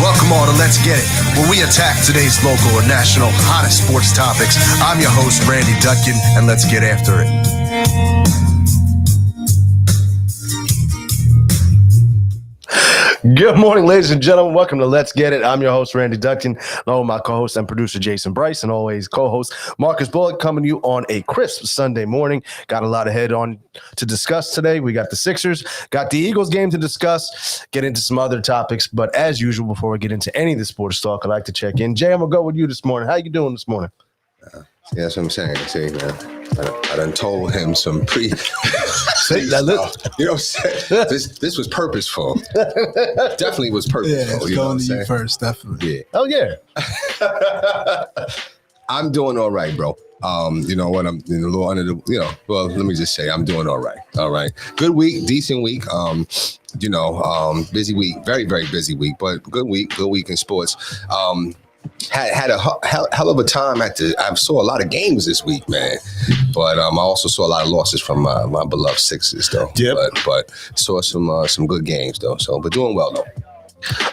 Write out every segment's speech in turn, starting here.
Welcome all to Let's Get It, where we attack today's local or national hottest sports topics. I'm your host, Randy Dutkin, and let's get after it. Good morning, ladies and gentlemen. Welcome to Let's Get It. I'm your host, Randy Dutkin, along with my co-host and producer, Jason Bryce, and always co-host Marcus Bullock, coming to you on a crisp Sunday morning. Got a lot ahead on to discuss today. We got the Sixers, got the Eagles game to discuss, get into some other topics. But as usual, before we get into any of the sports talk, I'd like to check in. Jay, I'm going to go with you this morning. How you doing this morning? Yeah, that's what I'm saying. See, man, I done told him some See, that you know what I'm saying? This was purposeful. Definitely was purposeful. Yeah, it's going to you first, definitely. Yeah. Oh, yeah. I'm doing all right, bro. You know what? I'm in a little under the, well, let me just say I'm doing all right. All right. Good week, decent week. Busy week, very, very busy week, but good week in sports. Had a hell of a time I saw a lot of games this week, man. But I also saw a lot of losses from my beloved Sixers, though. Yep. But saw some good games, though. But doing well, though.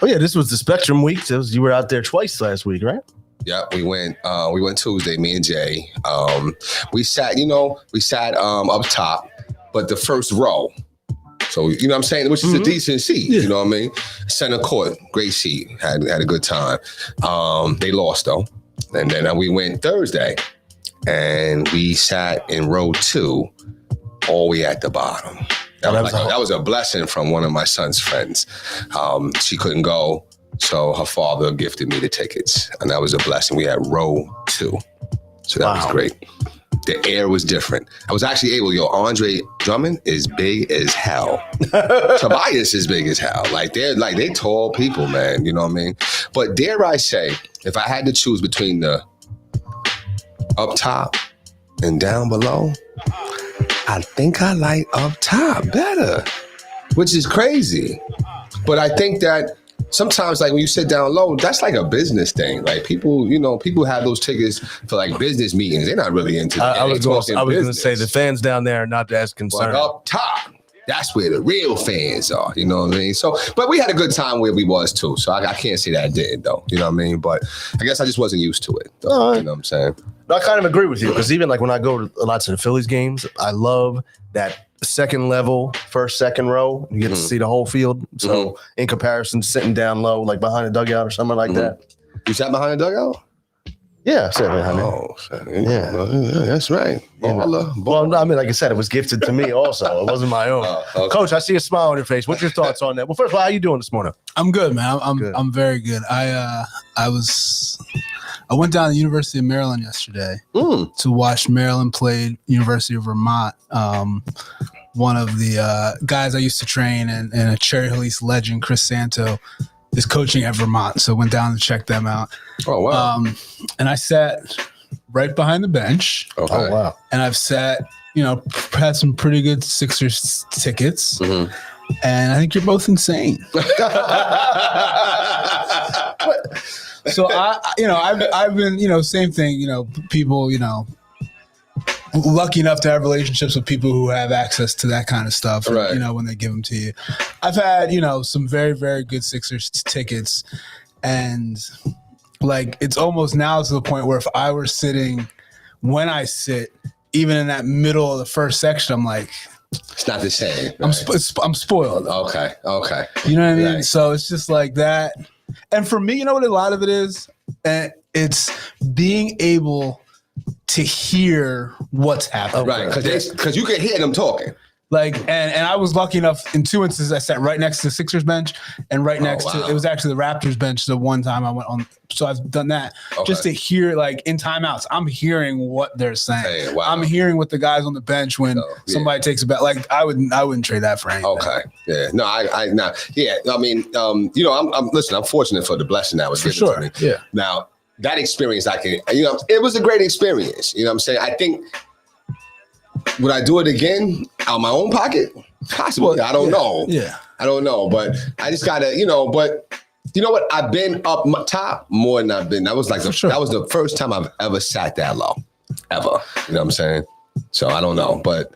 Oh, yeah, this was the Spectrum week. You were out there twice last week, right? Yeah, we went Tuesday, me and Jay. We sat up top, but the first row. So, you know what I'm saying? Which is a decent seat, You know what I mean? Center court, great seat. Had a good time. They lost, though. And then we went Thursday, and we sat in row 2 all the way at the bottom. That was a blessing from one of my son's friends. She couldn't go, so her father gifted me the tickets, and that was a blessing. We had row 2. So that was great. The air was different. I was actually able, Andre Drummond is big as hell. Tobias is big as hell. They tall people, man. You know what I mean? But dare I say, if I had to choose between the up top and down below, I think I like up top better, which is crazy. But I think that sometimes, like when you sit down low, that's like a business thing. Like people have those tickets for like business meetings. They're not really into that. I was going to say the fans down there are not as concerned. But up top, that's where the real fans are. You know what I mean? So, but we had a good time where we was too. So I can't say that I didn't though. You know what I mean? But I guess I just wasn't used to it. Though, You know what I'm saying? I kind of agree with you because even like when I go to lots of the Phillies games, I love that second level, first, second row. You get to see the whole field. So in comparison, sitting down low, like behind a dugout or something like that. You sat behind the dugout? Yeah, I sat behind yeah, that's right. Well, I mean, like I said, it was gifted to me also. It wasn't my own. Okay. Coach, I see a smile on your face. What's your thoughts on that? Well, first of all, how you doing this morning? I'm good, man. I'm very good. I went down to the University of Maryland yesterday to watch Maryland play University of Vermont. One of the guys I used to train and a Cherry Hill East legend, Chris Santo, is coaching at Vermont. So went down to check them out. Oh, wow. And I sat right behind the bench. Okay. Oh, wow. And I've sat, had some pretty good Sixers tickets. And I think you're both insane. So I've been, same thing, people, lucky enough to have relationships with people who have access to that kind of stuff, right. When they give them to you. I've had, some very, very good Sixers tickets, and like, it's almost now to the point where if I were sitting when I sit, even in that middle of the first section, I'm like, it's not the same. Right? I'm spoiled. Okay. You know what I mean? Right. So it's just like that. And for me, you know what a lot of it is? It's being able to hear what's happening. Right, because you can hear them talking. Like, and I was lucky enough in 2 instances, I sat right next to the Sixers bench and right next to, it was actually the Raptors bench the one time I went on. So I've done that just to hear, like in timeouts, I'm hearing what they're saying. Hey, wow. I'm hearing what the guys on the bench when somebody takes a bet. Like I wouldn't trade that for anything. Okay. Yeah. No, yeah. I mean, I'm fortunate for the blessing that was given to me. Yeah. Now that experience, it was a great experience. You know what I'm saying? I think, would I do it again out of my own pocket? Possibly. I don't know. Yeah. I don't know, but I just gotta, but you know what? I've been up top more than I've been. That was like that was the first time I've ever sat that low, ever. You know what I'm saying? So I don't know, but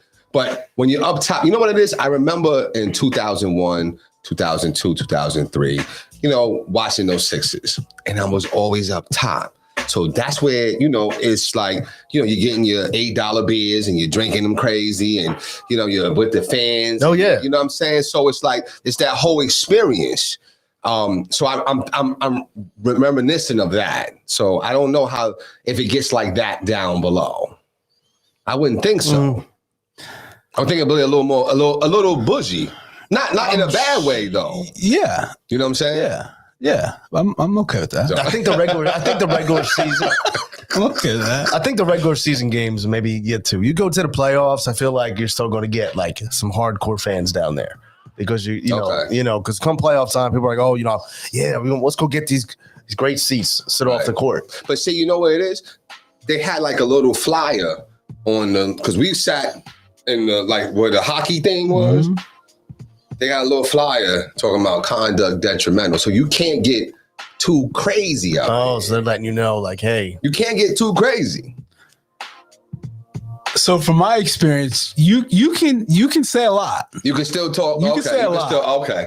when you're up top, you know what it is? I remember in 2001 2002, 2003, watching those Sixers. And I was always up top. So that's where, it's like, you're getting your $8 beers and you're drinking them crazy and, you're with the fans. Oh, yeah. You know what I'm saying? So it's like, it's that whole experience. So I'm reminiscent of that. So I don't know if it gets like that down below. I wouldn't think so. I'm thinking a little bougie. Not in a bad way though. Yeah. You know what I'm saying? Yeah. I'm okay with that. I think the regular season. I'm okay with that. I think the regular season games maybe get to. You go to the playoffs, I feel like you're still going to get like some hardcore fans down there because because come playoff time, people are like, let's go get these great seats, sit off the court. But see, you know what it is? They had like a little flyer on the because we sat in the where the hockey thing was. Mm-hmm. They got a little flyer talking about conduct detrimental. So you can't get too crazy out there. So they're letting you know, like, hey. You can't get too crazy. So from my experience, you can say a lot. You can still talk. You can say a lot.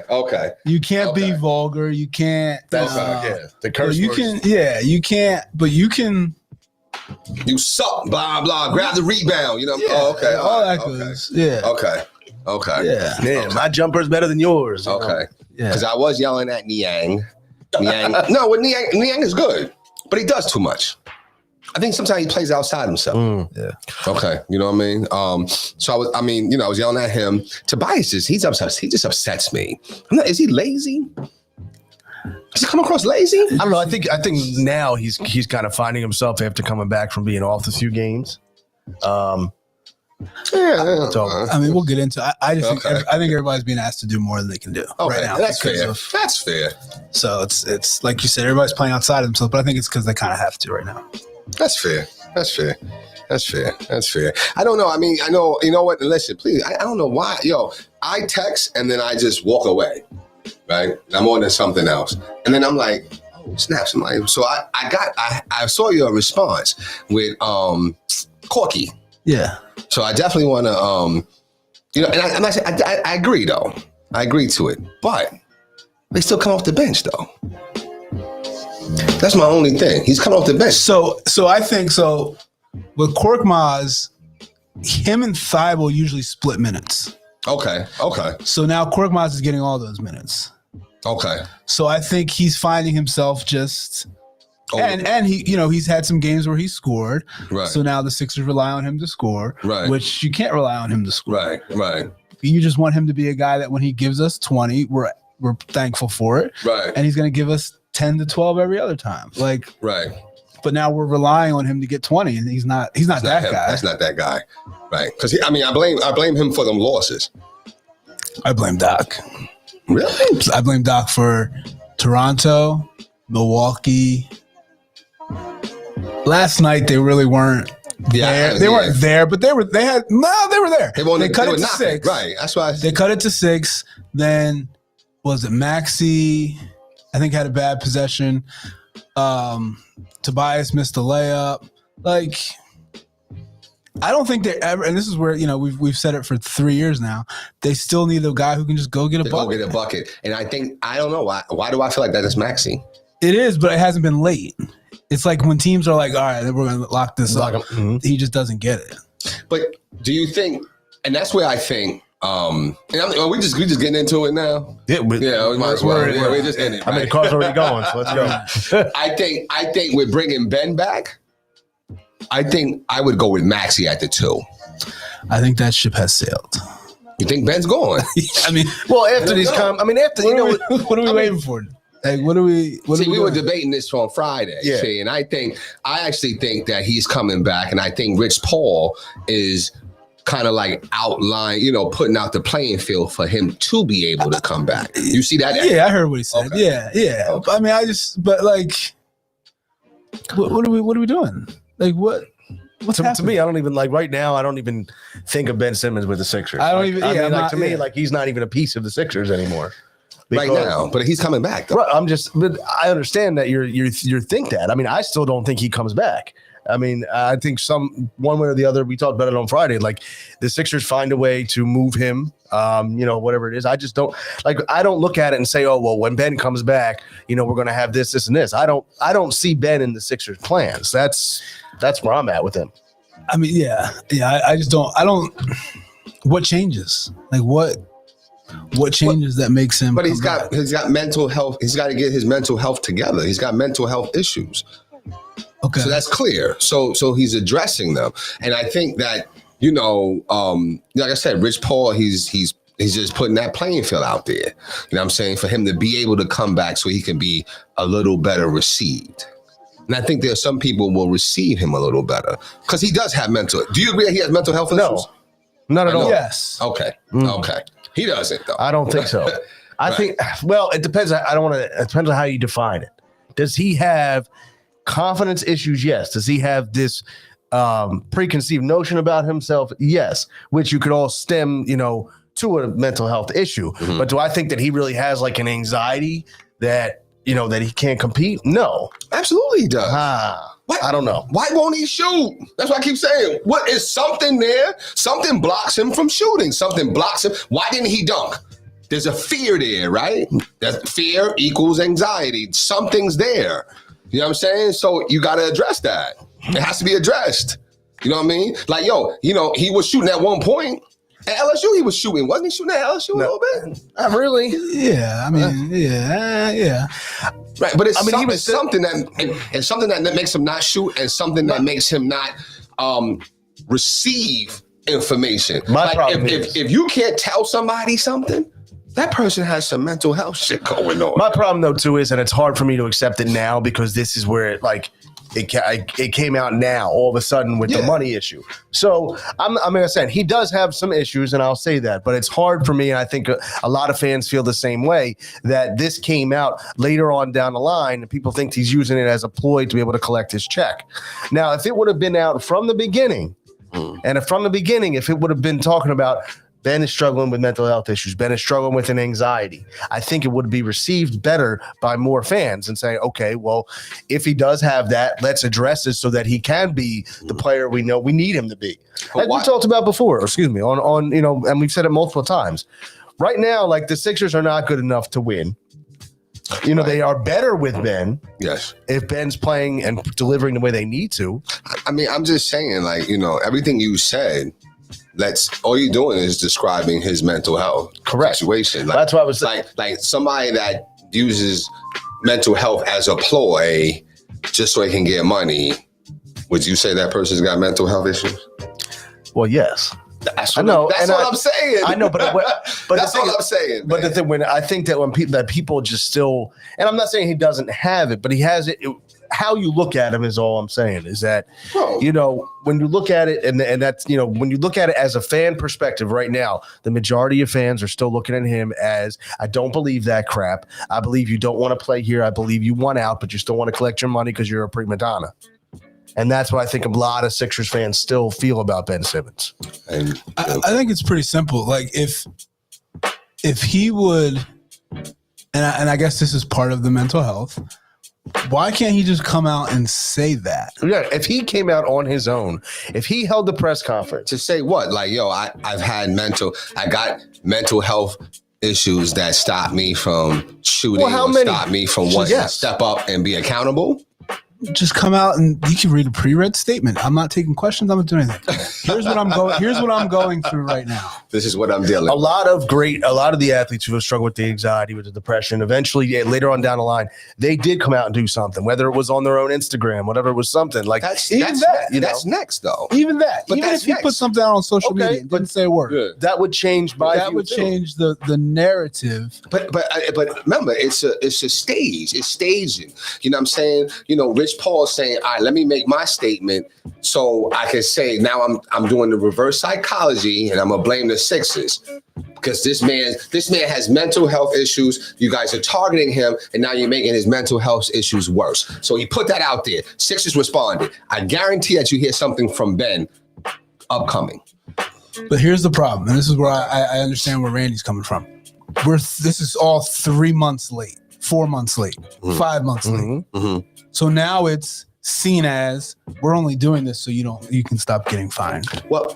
Okay. You can't be vulgar. You can't. The curse you words. You can't. But you can. You suck. Blah blah. Grab the rebound. Okay. All that goes. Yeah. Okay. Yeah. My jumper's better than yours. Okay. Yeah. Because I was yelling at Niang. No, Niang is good, but he does too much. I think sometimes he plays outside himself. Yeah. Okay. You know what I mean? So I was yelling at him. Tobias he's upset. He just upsets me. Is he lazy? Does he come across lazy? I don't know. I think now he's kind of finding himself after coming back from being off a few games. So I mean, we'll get into. I just think everybody's being asked to do more than they can do right now. That's fair. That's fair. So it's like you said, everybody's playing outside of themselves, but I think it's because they kind of have to right now. That's fair. I don't know. I mean, I know. You know what? Listen, please. I don't know why. I text and then I just walk away. Right? I'm on to something else, and then I'm like, oh snaps! I'm like, so I saw your response with Corky. Yeah. So I definitely want to, and I agree though. I agree to it, but they still come off the bench though. That's my only thing. He's coming off the bench. So I think so. With Korkmaz, him and Thibault usually split minutes. Okay. So now Korkmaz is getting all those minutes. Okay. So I think he's finding himself just. And he, he's had some games where he scored. Right. So now the Sixers rely on him to score. Right. Which you can't rely on him to score. Right. You just want him to be a guy that when he gives us 20, we're thankful for it. Right. And he's going to give us 10 to 12 every other time. Right. But now we're relying on him to get 20, and he's not that guy. That's not that guy. Right. Because I blame him for them losses. I blame Doc. Really? I blame Doc for Toronto, Milwaukee. Last night they really weren't there. They weren't there, but they were there. They cut it to 6. Right. That's why they cut it to 6. Then was it Maxey? I think had a bad possession. Tobias missed a layup. I don't think they ever, and this is where we've said it for 3 years now. They still need a guy who can just go get a bucket. Go get a bucket, and I don't know why. Why do I feel like that is Maxey? It is, but it hasn't been late. It's like when teams are like, all right, we're going to lock this up. Mm-hmm. He just doesn't get it. But do you think, and that's where I think, and we just getting into it now? Yeah, we might as well. We're just in it. Right? I mean, the car's already going, so let's go. I think we're bringing Ben back. I think I would go with Maxey at the 2. I think that ship has sailed. You think Ben's going? I mean, well, after these what are we waiting for? What are we? We were debating this on Friday. Yeah. See, and I actually think that he's coming back, and I think Rich Paul is kind of like putting out the playing field for him to be able to come back. You see that? Yeah, I heard what he said. Okay. Yeah. Okay. I mean, what are we doing? What's to me, I don't even right now. I don't even think of Ben Simmons with the Sixers. I don't even. To me, he's not even a piece of the Sixers anymore. Right now, but he's coming back. Though. Right, but I understand that you think that. I mean, I still don't think he comes back. I mean, I think one way or the other, we talked about it on Friday, like the Sixers find a way to move him, whatever it is. I just don't look at it and say, oh, well, when Ben comes back, we're going to have this, this, and this. I don't see Ben in the Sixers plans. That's where I'm at with him. I mean, yeah. I just don't. What changes? Like what changes that makes him? But he's got mental health. He's got to get his mental health together. He's got mental health issues. Okay, so that's clear. So he's addressing them, and I think that like I said, Rich Paul, he's just putting that playing field out there. You know what I'm saying? For him to be able to come back so he can be a little better received. And I think there's some people will receive him a little better because he does have mental. Do you agree that he has mental health issues? No, not at all. Yes. Okay. Okay. He doesn't though. I don't think so. I think, well, it depends. It depends on how you define it. Does he have confidence issues? Yes. Does he have this preconceived notion about himself? Yes. Which you could all stem, to a mental health issue. Mm-hmm. But do I think that he really has like an anxiety that he can't compete? No. Absolutely he does. I don't know. Why won't he shoot? That's what I keep saying. What is something there? Something blocks him from shooting. Something blocks him. Why didn't he dunk? There's a fear there, right? That fear equals anxiety. Something's there. You know what I'm saying? So you got to address that. It has to be addressed. You know what I mean? Like, he was shooting at one point. At LSU, he was shooting. Wasn't he shooting at LSU a little bit? Not really. Yeah, I mean, yeah. Right, but it's something that makes him not shoot and something that makes him not receive information. My problem is if you can't tell somebody something, that person has some mental health shit going on. My problem though too is, and it's hard for me to accept it now because this is where it came out now all of a sudden with the money issue. So I said he does have some issues, and I'll say that, but it's hard for me. And I think a lot of fans feel the same way, that this came out later on down the line, and people think he's using it as a ploy to be able to collect his check. Now, if it would have been out from the beginning, if it would have been talking about Ben is struggling with mental health issues, Ben is struggling with an anxiety, I think it would be received better by more fans and say, okay, well, if he does have that, let's address it so that he can be the player we know we need him to be. Like we talked about before, on and we've said it multiple times. Right now, like the Sixers are not good enough to win. They are better with Ben. Yes. If Ben's playing and delivering the way they need to. I mean, I'm just saying, everything you said, all you're doing is describing his mental health situation. That's why I was like somebody that uses mental health as a ploy just so he can get money. Would you say that person's got mental health issues? Well, yes. That's what I'm saying. I know, but that's what I'm saying. But the thing when people just still, and I'm not saying he doesn't have it, but he has it. How you look at him is all I'm saying. Is that when you look at it, and that's when you look at it as a fan perspective right now, the majority of fans are still looking at him as, I don't believe that crap. I believe you don't want to play here. I believe you want out, but you still want to collect your money because you're a prima donna. And that's what I think a lot of Sixers fans still feel about Ben Simmons. And I think it's pretty simple. Like if he would, and I guess this is part of the mental health, why can't he just come out and say that? Yeah, if he came out on his own, if he held the press conference to say what, like, I got mental health issues that stop me from shooting, stop me from wanting to step up and be accountable. Just come out and you can read a pre-read statement. I'm not taking questions. I'm not doing anything. Here's what I'm going through right now. This is what I'm dealing with. A lot of the athletes who have struggled with the anxiety, with the depression, eventually later on down the line, they did come out and do something, whether it was on their own Instagram, whatever it was, something like that's next though. Even that. But even if you put something out on social media and didn't say a word, that would change change the narrative. But remember, it's a stage. It's staging. You know what I'm saying? Rich Paul saying, all right, let me make my statement so I can say now I'm doing the reverse psychology and I'm gonna blame the Sixers because this man has mental health issues. You guys are targeting him, and now you're making his mental health issues worse. So he put that out there. Sixers responded. I guarantee that you hear something from Ben upcoming. But here's the problem, and this is where I understand where Randy's coming from. This is all 3 months late, 4 months late, 5 months late. Mm-hmm. So now it's seen as we're only doing this so you can stop getting fined. Well,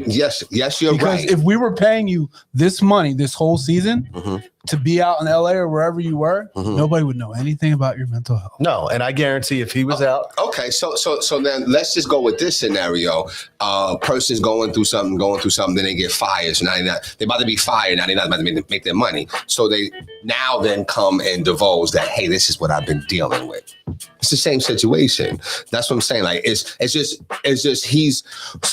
yes, you're because right. if we were paying you this money this whole season to be out in LA or wherever you were, nobody would know anything about your mental health. No, and I guarantee if he was out. Okay, so then let's just go with this scenario. Person's going through something, then they get fired. So now they're about to be fired. Now they're not about to make their money. So they now then come and divulge that, hey, this is what I've been dealing with. It's the same situation. That's what I'm saying. Like it's just he's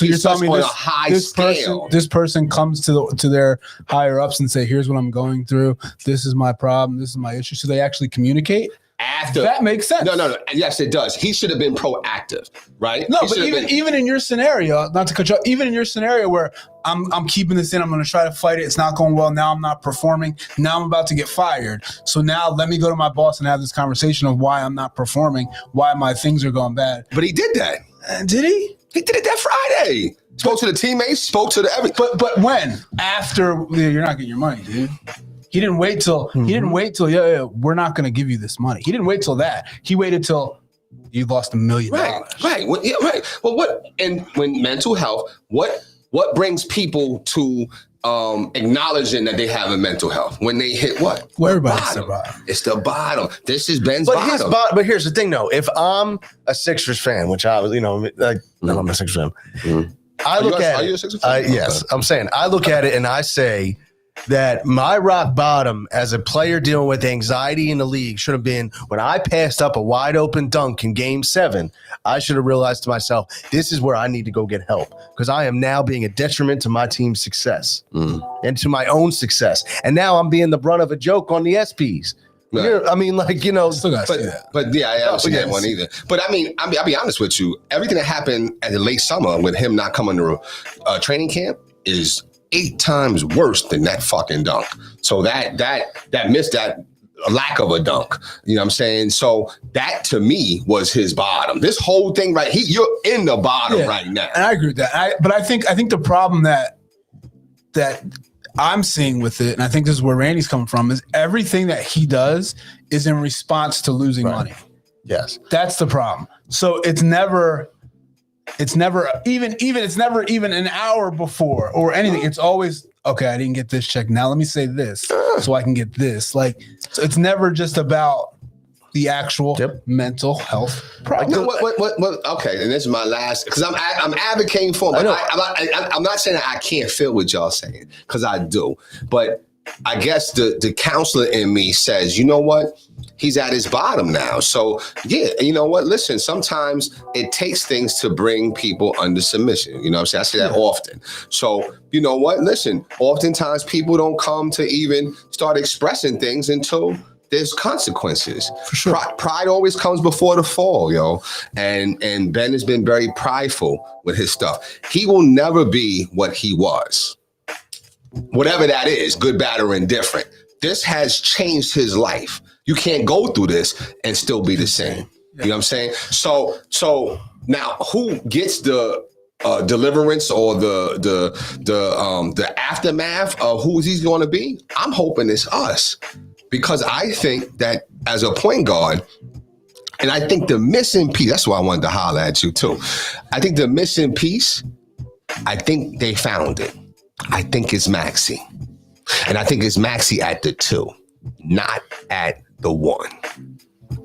you're telling me on this, a high this scale. This person comes to their higher ups and say, here's what I'm going through. This is my problem. This is my issue. So they actually communicate. After that makes sense. No. Yes, it does. He should have been proactive, right? No, but even in your scenario, not to cut you off, even in your scenario where I'm keeping this in, I'm going to try to fight it. It's not going well. Now I'm not performing. Now I'm about to get fired. So now let me go to my boss and have this conversation of why I'm not performing, why my things are going bad. But he did that. Did he? He did it that Friday. Spoke to the teammates. Spoke to the everything. But when? After you're not getting your money, dude. He didn't wait till yeah, we're not going to give you this money. He didn't wait till that. He waited till you lost $1 million. Right. Well, yeah, right. Well, when mental health, what brings people to acknowledging that they have a mental health when they hit what? Well, everybody's the bottom. It's the bottom. This is Ben's bottom. But here's the thing, though. If I'm a Sixers fan, which I was, I'm a Sixers fan. I look at it. Are you a Sixers fan? Yes, I'm saying I look at it and I say that my rock bottom as a player dealing with anxiety in the league should have been when I passed up a wide open dunk in Game 7. I should have realized to myself, this is where I need to go get help because I am now being a detriment to my team's success and to my own success. And now I'm being the brunt of a joke on the SPs. Right. I mean, still got but yeah, I haven't seen that one either. But I mean, I'll be honest with you. Everything that happened at the late summer with him not coming to training camp is 8 times worse than that fucking dunk. So that missed that lack of a dunk. You know what I'm saying? So that to me was his bottom. This whole thing, right? You're in the bottom right now. And I agree with that. But I think the problem that I'm seeing with it, and I think this is where Randy's coming from, is everything that he does is in response to losing money. Yes. That's the problem. So it's never even an hour before or anything. It's always, okay, I didn't get this check. Now let me say this so I can get this. So it's never just about the actual mental health problem. Okay, and this is my last, because I'm advocating for him. I'm not saying that I can't feel what y'all saying, because I do. But I guess the counselor in me says, you know what? He's at his bottom now. So, yeah, you know what? Listen, sometimes it takes things to bring people under submission. You know what I'm saying? I say that often. So, you know what? Listen, oftentimes people don't come to even start expressing things until there's consequences. For sure. Pride always comes before the fall, yo. And Ben has been very prideful with his stuff. He will never be what he was. Whatever that is, good, bad, or indifferent. This has changed his life. You can't go through this and still be the same. You know what I'm saying? So now who gets the deliverance or the aftermath of who he's going to be? I'm hoping it's us, because I think that as a point guard, and I think the missing piece, that's why I wanted to holler at you too. I think the missing piece, I think they found it. I think it's Maxey. And I think it's Maxey at the 2, not at the 1.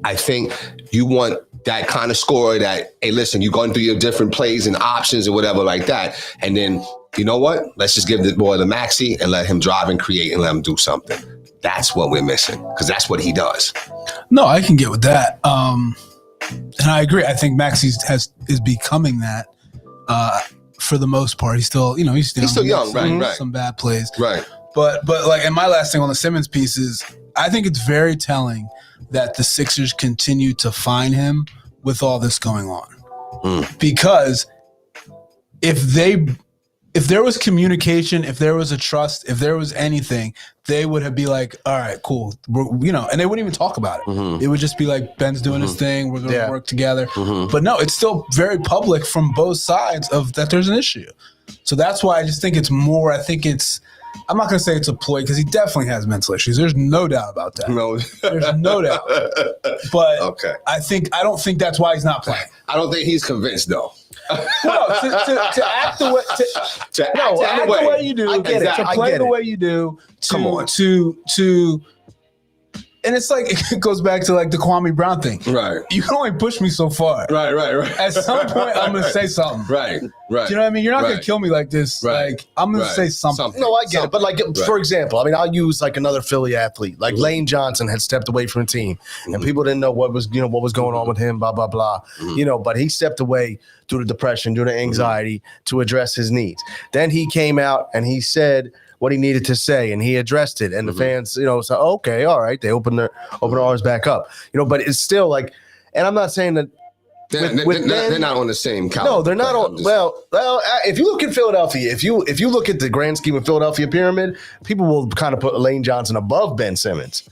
I think you want that kind of scorer that, hey, listen, you're going through your different plays and options and whatever like that. And then, you know what? Let's just give the boy the Maxey and let him drive and create and let him do something. That's what we're missing, because that's what he does. No, I can get with that. And I agree. I think Maxey is becoming that. For the most part, he's still young, right? Some bad plays, right? But and my last thing on the Simmons piece is, I think it's very telling that the Sixers continue to fine him with all this going on, because if there was communication, if there was a trust, if there was anything, they would be like, all right, cool. And they wouldn't even talk about it. It would just be like, Ben's doing his thing. We're going to work together. But no, it's still very public from both sides of that there's an issue. So that's why I just think it's more, I think it's I'm not going to say it's a ploy because he definitely has mental issues. There's no doubt about that. No, There's no doubt. But okay. I don't think that's why he's not playing. I don't think he's convinced though. Well, to act the way to act the way you do, I get it. to I play get the it. way you do, Come on. to and it's like it goes back to like the Kwame Brown thing. Right. You can only push me so far. Right. At some point, I'm going to say something. Right. Do you know what I mean? You're not going to kill me like this. Right. Like I'm going to say something. No, I get it. But like, for example, I mean, I'll use like another Philly athlete, like Lane Johnson had stepped away from the team, and people didn't know what was going on with him, blah blah blah. But he stepped away due to depression, due to anxiety, to address his needs. Then he came out and he said what he needed to say, and he addressed it, and the fans, said, okay, all right, they open their arms back up, but it's still like, and I'm not saying that. They're not on the same caliber. No, they're not on. Well, if you look at Philadelphia, if you look at the grand scheme of Philadelphia pyramid, people will kind of put Lane Johnson above Ben Simmons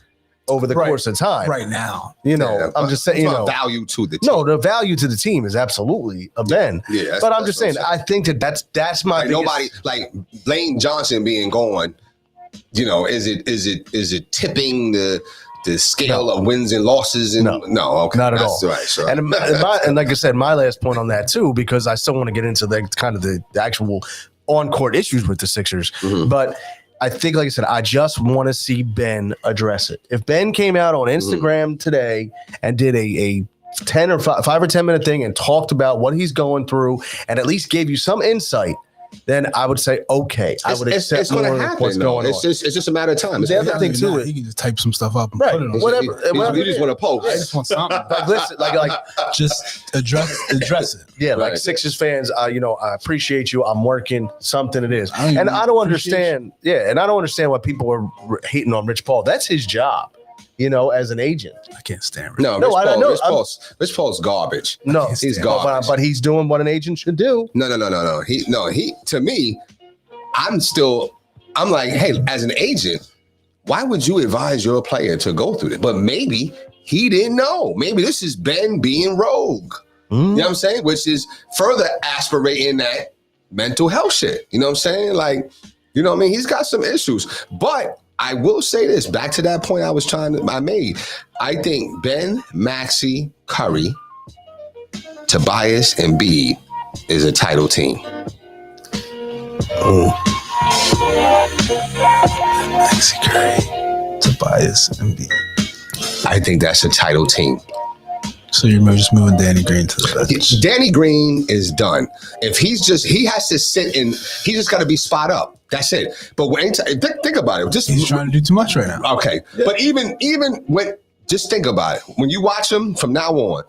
over the course of time. Right now, I'm just saying, value to the team. No, the value to the team is absolutely a Ben. Yeah, but I'm just saying, I think that's my like nobody like Lane Johnson being gone. Is it tipping the scale of wins and losses? And no, okay, not at all. Right, sure. And like I said, my last point on that too, because I still want to get into the kind of the actual on-court issues with the Sixers, but I think, like I said, I just want to see Ben address it. If Ben came out on Instagram today and did a 10 or 5 or 10 minute thing and talked about what he's going through and at least gave you some insight, then I would say, okay, I would accept it's going to happen. What's going on. It's just a matter of time. The other thing too is he can just type some stuff up and right, put it on. whatever. You just want to post. I just want something. Like, listen, like just address it. yeah, Right. like Sixers fans, I appreciate you. I'm working something. It is, I and I don't understand. Yeah, and I don't understand why people are hating on Rich Paul. That's his job, as an agent. I can't stand it. No, I know. Rich Paul's garbage. No, he's garbage. But he's doing what an agent should do. No. He to me, I'm like, hey, as an agent, why would you advise your player to go through this? But maybe he didn't know. Maybe this is Ben being rogue. You know what I'm saying? Which is further aspirating that mental health shit. You know what I'm saying? Like, you know what I mean? He's got some issues. But I will say this, back to that point I made. I think Ben, Maxey, Curry, Tobias, and Embiid is a title team. Maxey, Curry, Tobias, Embiid. I think that's a title team. So you're just moving Danny Green to the bench. Danny Green is done. If he has to sit in, he just got to be spot up. That's it. But think about it. He's trying to do too much right now. Okay. Yeah. But even when, just think about it. When you watch him from now on,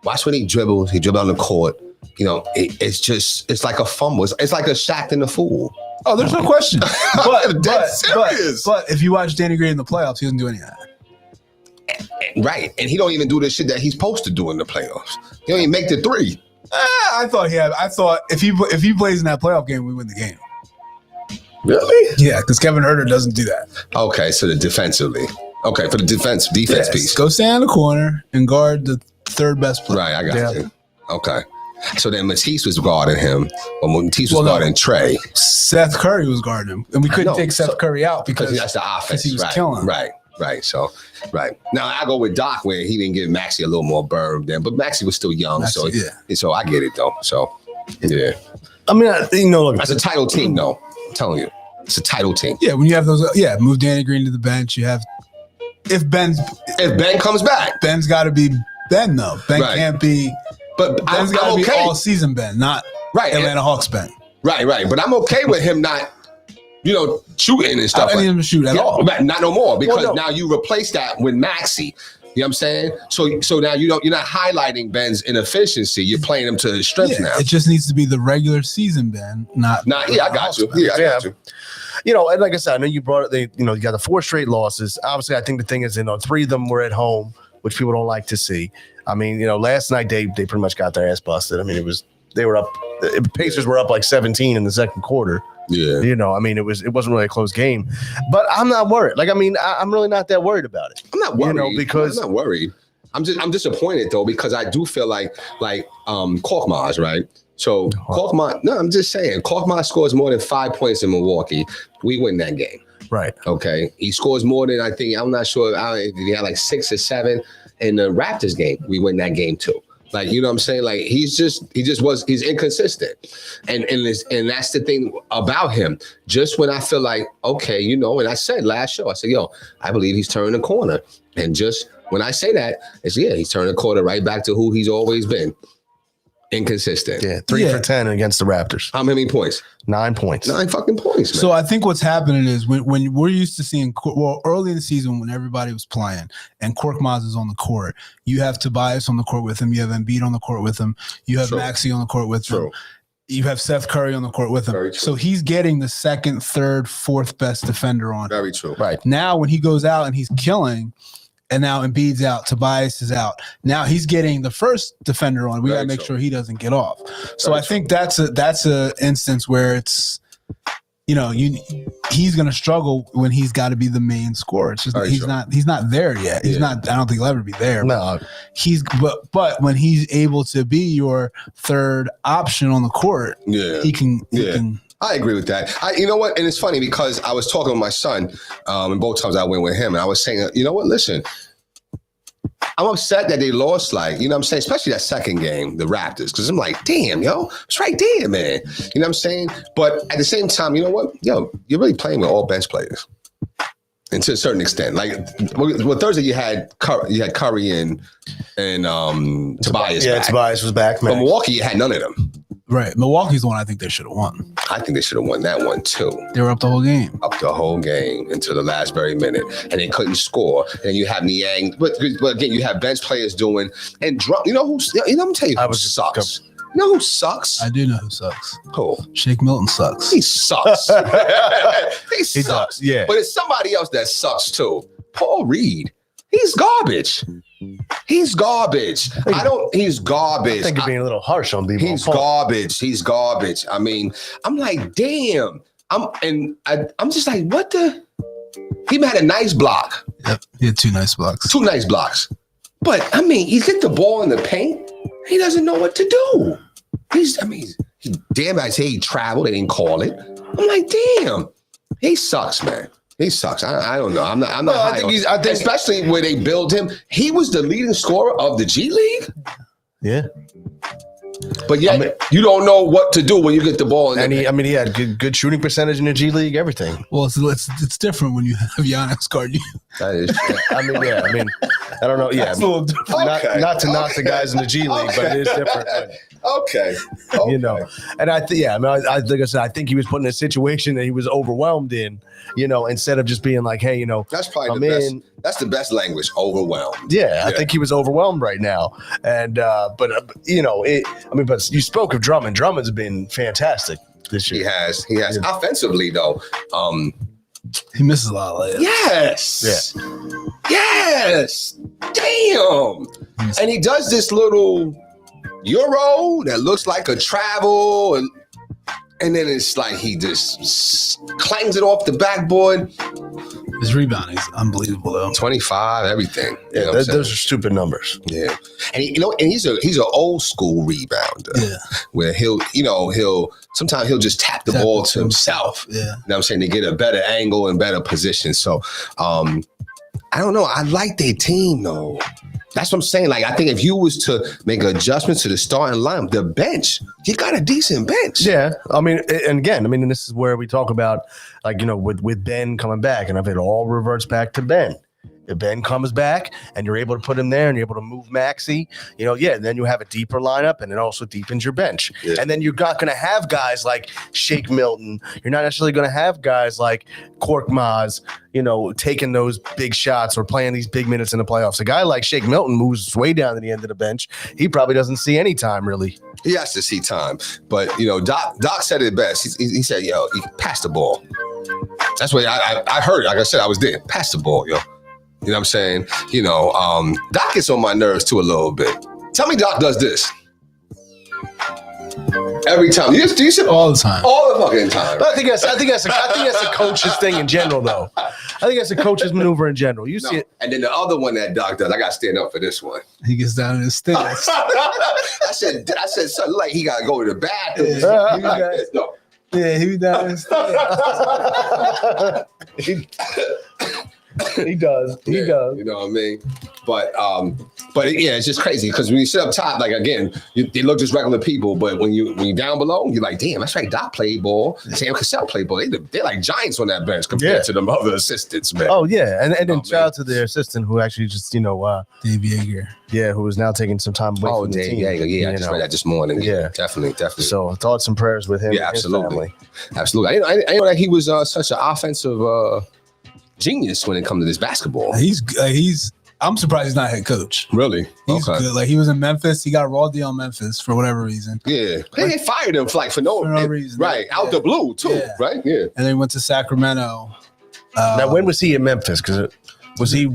watch when he dribbles on the court. It's like a fumble. It's like a Shaq and the Fool. Oh, there's no question. But serious. But if you watch Danny Green in the playoffs, he doesn't do any of that. Right, and he don't even do the shit that he's supposed to do in the playoffs. He don't even make the three. I thought if he plays in that playoff game, we win the game. Really? Yeah, because Kevin Huerter doesn't do that. Okay, so defensively. Okay, for the defense piece. Go stand in the corner and guard the third best player. Right, I got you. Okay. So then Matisse was guarding him, or Matisse was guarding Trey. Seth Curry was guarding him, and we couldn't take Seth Curry out because that's the offense. He was killing him. Right. So, now I go with Doc where he didn't give Maxey a little more burn then, but Maxey was still young, so I get it though. So, yeah. I mean, look, that's a title team, though. I'm telling you, it's a title team. Yeah, when you have those, move Danny Green to the bench. You have if Ben comes back, Ben's got to be Ben though. Ben can't be. But Ben's got to be all season Ben, not Atlanta Hawks Ben. Right. But I'm okay with him not, shooting and stuff. I didn't even shoot at all. Not no more because now you replace that with Maxey. You know what I'm saying? So now you're not highlighting Ben's inefficiency. You're playing him to his strengths now. It just needs to be the regular season Ben, not. I got you. Yeah, I got you. And like I said, I know you brought it. You got the 4 straight losses. Obviously, I think the thing is, 3 of them were at home, which people don't like to see. I mean, last night they pretty much got their ass busted. I mean, they were up. The Pacers were up like 17 in the second quarter. Yeah. I mean, it wasn't really a close game, but I'm not worried. Like, I mean, I'm really not that worried about it. I'm not worried because I'm not worried. I'm disappointed though because I do feel like Korkmaz, right? So Korkmaz, no, I'm just saying, Korkmaz scores more than 5 points in Milwaukee. We win that game. Right. Okay. He scores more than, I think, I'm not sure, if he had like 6 or 7 in the Raptors game. We win that game too. Like, you know what I'm saying? Like, he's inconsistent. And that's the thing about him. Just when I feel like, okay, you know, and I said last show, I said, yo, I believe he's turning the corner. And just when I say that, he's turning the corner right back to who he's always been. Inconsistent. Yeah, 3 for 10 against the Raptors. How many points? 9 points. 9 fucking points, man. So I think what's happening is when we're used to seeing, early in the season when everybody was playing and Korkmaz is on the court, you have Tobias on the court with him, you have Embiid on the court with him, you have Maxey on the court with him, you have Seth Curry on the court with him. So he's getting the second, third, fourth best defender on. Very true. Right. Now when he goes out and he's killing, and now Embiid's out, Tobias is out. Now he's getting the first defender on. We got to make sure he doesn't get off. So I think that's a instance where it's, you know, he's going to struggle when he's got to be the main scorer. It's just he's not there yet. He's not. I don't think he'll ever be there. No, but when he's able to be your third option on the court, he can. I agree with that. You know what? And it's funny because I was talking with my son, and both times I went with him, and I was saying, you know what? Listen, I'm upset that they lost, like, you know what I'm saying? Especially that second game, the Raptors, because I'm like, damn, yo, it's right there, man. You know what I'm saying? But at the same time, you know what? Yo, you're really playing with all bench players. And to a certain extent. Like, well, Thursday you had Curry and Tobias back. Tobias was back, man. But Milwaukee, you had none of them. Right. Milwaukee's the one I think they should have won. I think they should have won that one too. They were up the whole game. Up the whole game until the last very minute. And they couldn't score. And you have Niang. But again, you have bench players doing. And you know who, I'm going to tell you who sucks. You know who sucks? I do know who sucks. Who? Shake Milton sucks. He sucks. He sucks. Does, yeah. But it's somebody else that sucks too. Paul Reed. He's garbage. He's garbage. He's garbage. I think you're being a little harsh on people. He's garbage. He's garbage. I mean, I'm like, damn. I'm just like, what the? He had a nice block. Yep. He had 2 nice blocks. 2 nice blocks. But I mean, he get the ball in the paint. He doesn't know what to do. Damn, I say he traveled. They didn't call it. I'm like, damn. He sucks, man. He sucks. I don't know. I'm not. I think especially where they build him. He was the leading scorer of the G League. Yeah. But yet, you don't know what to do when you get the ball. He had good shooting percentage in the G League, everything. Well, it's different when you have Giannis guard you. That is. I don't know. Yeah, that's a little different. Not to knock the guys in the G League, but it is different. Okay. You know, and like I said, I think he was put in a situation that he was overwhelmed in. You know, instead of just being like, hey, you know, that's probably the best. That's the best language. Overwhelmed. Yeah, I think he was overwhelmed right now. And but you spoke of Drummond. Drummond's been fantastic this year. He has. Yeah. Offensively, though, he misses a lot of layups. Yes. Yeah. Yes. Damn. And he does this little Euro that looks like a travel and then it's like he just clangs it off the backboard. His rebounding is unbelievable, though. 25, everything. Yeah, those are stupid numbers. Yeah, and he's an old school rebounder. Yeah, where sometimes he'll just tap the ball to himself. Yeah, you know what I'm saying, to get a better angle and better position. So, I don't know. I like their team though. That's what I'm saying. Like, I think if you was to make adjustments to the starting lineup, the bench, you got a decent bench. Yeah. And this is where we talk about, like, you know, with Ben coming back, and if it all reverts back to Ben. If Ben comes back and you're able to put him there and you're able to move Maxey, you know, then you have a deeper lineup and it also deepens your bench. Yeah. And then you're not going to have guys like Shake Milton. You're not necessarily going to have guys like Korkmaz, you know, taking those big shots or playing these big minutes in the playoffs. A guy like Shake Milton moves way down to the end of the bench. He probably doesn't see any time, really. He has to see time. But, you know, Doc said it best. He said, yo, you pass the ball. That's what I heard. Like I said, I was there. Pass the ball, yo. You know what I'm saying? You know, Doc gets on my nerves too a little bit. Tell me Doc does this. Every time. You see all the time. All the fucking time. But I think that's a coach's thing in general, though. I think that's a coach's maneuver in general. You see No. it. And then the other one that Doc does, I got to stand up for this one. He gets down in his stance. I said, something like he got to go to the bathroom. Yeah. He like this, no. Yeah, he be down in his stance. He does. He Yeah, does. You know what I mean? But yeah, it's just crazy because when you sit up top, like again, they look just regular people, but when you down below, you're like, damn, that's right. Doc played ball. Sam Cassell played ball. They're like giants on that bench compared to them other assistants, man. Oh yeah, and then Oh, shout out to their assistant who actually just Dave Yeager. who is now taking some time away from the Dave team. Yeager. Yeah, I you just know. read that this morning. Yeah. Definitely. So thoughts and prayers with him. Yeah, and his absolutely. family. Absolutely. I didn't know that he was such an offensive genius when it comes to this basketball. I'm surprised he's not head coach. Really? He's good. Like he was in Memphis. He got a raw deal in Memphis for whatever reason. Yeah. They fired him for no reason. Right. Out the blue, too. Yeah. Right? Yeah. And then he went to Sacramento. Now, when was he in Memphis? Because was he?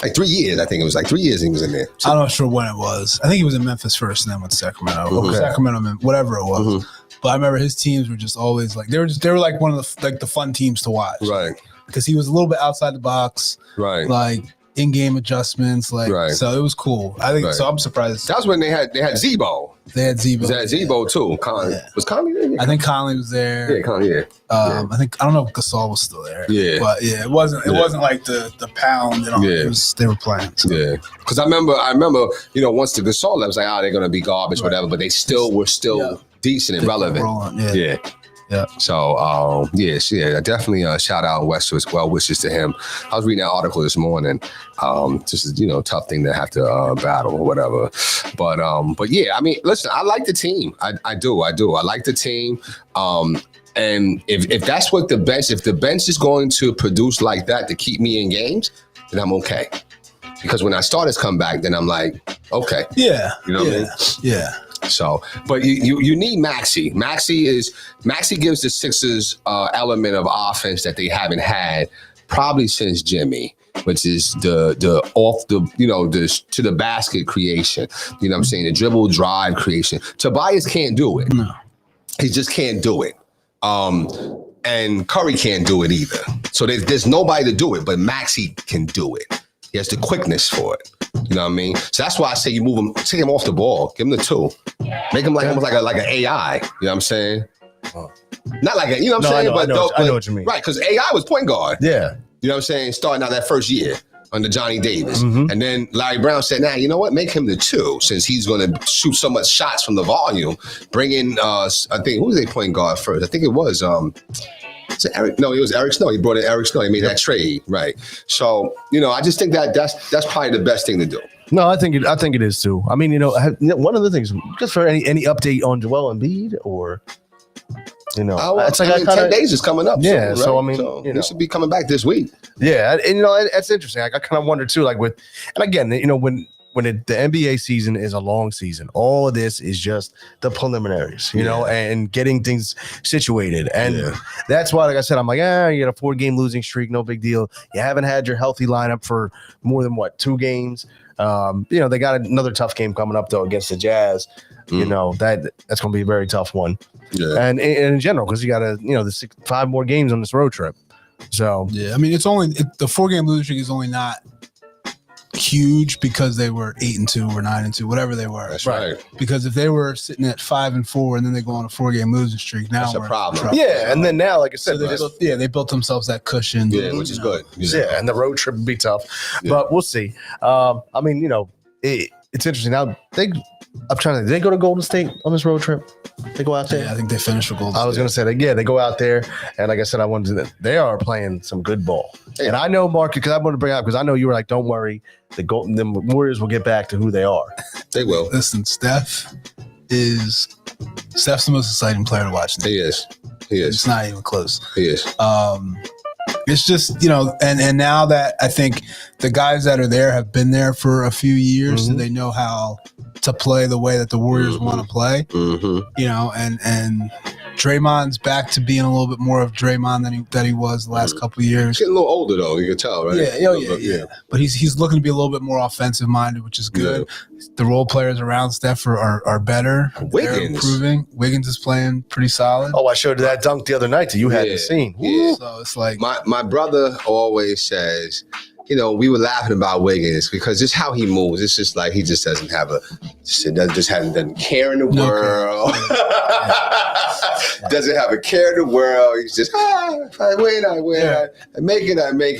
Like 3 years, I think it was like 3 years he was in there. I'm not sure when it was. I think he was in Memphis first and then went to Sacramento. Or Okay. Sacramento, whatever it was. Mhm. But I remember his teams were just always like they were like one of the fun teams to watch. Right. Because he was a little bit outside the box, Right. like in-game adjustments, like Right. so it was cool. I think Right. so. I'm surprised That was when they had Zebo. they had Zebo. Was that Zebo too? Conley. Yeah. Was Conley there? I think Conley was there. Yeah, Conley, yeah. I don't know if Gasol was still there. Yeah. But yeah, it wasn't like the pound and all. Yeah. They were playing. So. Yeah, because I remember, once the Gasol, I was like, they're gonna be garbage, whatever. But they were still decent and relevant. Rolling, Yeah. So, definitely shout out West as well. Wishes to him. I was reading that article this morning. Just tough thing to have to battle or whatever. But yeah, I mean, listen, I like the team. I do. I like the team. And if that's what if the bench is going to produce like that to keep me in games, then I'm okay. Because when our starters come back, then I'm like, okay. Yeah. You know what I mean? Yeah. So, but you need Maxey. Maxey gives the Sixers element of offense that they haven't had probably since Jimmy, which is the to the basket creation. You know what I'm saying? The dribble drive creation. Tobias can't do it. No. He just can't do it. And Curry can't do it either. So there's nobody to do it, but Maxey can do it. He has the quickness for it. You know what I mean? So that's why I say you move him, take him off the ball, give him the 2, make him almost like an AI. You know what I'm saying? Not like a, you know what I'm saying? I know what you mean. Right, because AI was point guard. Yeah. You know what I'm saying? Starting out that first year under Johnny Davis. Mhm. And then Larry Brown said, you know what? Make him the 2 since he's going to shoot so much shots from the volume. Bring in, I think, who was they point guard first? I think it was, is it Eric? No, it was Eric Snow. He brought in Eric Snow. He made that trade, right? So, I just think that's probably the best thing to do. No, I think it is too. I mean, one of the things, just for any update on Joel Embiid, or It's like 10 days is coming up. Yeah, soon, right? so I mean, he should be coming back this week. Yeah, and that's interesting. I kind of wonder too, like and again, when the NBA season is a long season, all of this is just the preliminaries, and getting things situated. And that's why, like I said, I'm like, you got a 4-game losing streak, no big deal. You haven't had your healthy lineup for more than 2 games. They got another tough game coming up though against the Jazz. That's going to be a very tough one. Yeah. And in general, because you got the 5 more games on this road trip. So yeah, I mean, the 4-game losing streak is only not huge because they were 8-2 or 9-2, whatever they were. That's right. Because if they were sitting at 5-4 and then they go on a 4-game losing streak, now That's a we're in problem. trouble. yeah, and then now, like I said, So they built themselves that cushion. Yeah, which is good. Yeah, and the road trip would be tough, but we'll see. I mean, it's interesting now. Did they go to Golden State on this road trip? They go out there. Yeah, I think they finished with Golden State. I was going to say that. Yeah, they go out there, and like I said, they are playing some good ball. And I know, Mark, because I want to bring up because I know you were like, don't worry, the Warriors will get back to who they are. They will. Listen, Steph's the most exciting player to watch. He is. It's not even close. He is. It's just, and now that I think the guys that are there have been there for a few years, and they know how to play the way that the Warriors want to play, Mm-hmm. and Draymond's back to being a little bit more of Draymond than he was the last couple of years. He's getting a little older though. You can tell, right? Yeah. But he's looking to be a little bit more offensive minded, which is good. Yeah. The role players around Steph are better. Wiggins. They're improving. Wiggins is playing pretty solid. Oh, I showed you that dunk the other night that you hadn't seen. Yeah. So it's like my brother always says, you know, we were laughing about Wiggins because just how he moves. It's just like he just doesn't have doesn't care in the world. Doesn't have a care in the world. He's just if I win, I win. Yeah. I make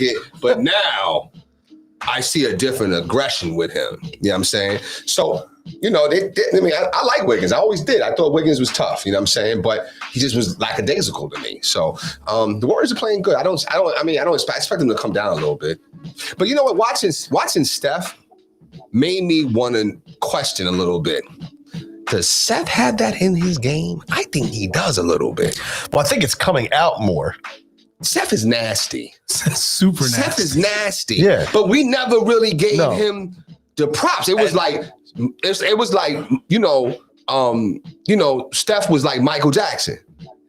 it. But now I see a different aggression with him. You know what I'm saying? So, you know, I like Wiggins. I always did. I thought Wiggins was tough, you know what I'm saying? But he just was lackadaisical to me. So the Warriors are playing good. I expect them to come down a little bit. But you know what? Watching Steph made me want to question a little bit. Does Seth have that in his game? I think he does a little bit. Well, I think it's coming out more. Seth is nasty. Super nasty. Seth is nasty. Yeah. But we never really gave him the props. It was like Steph was like Michael Jackson.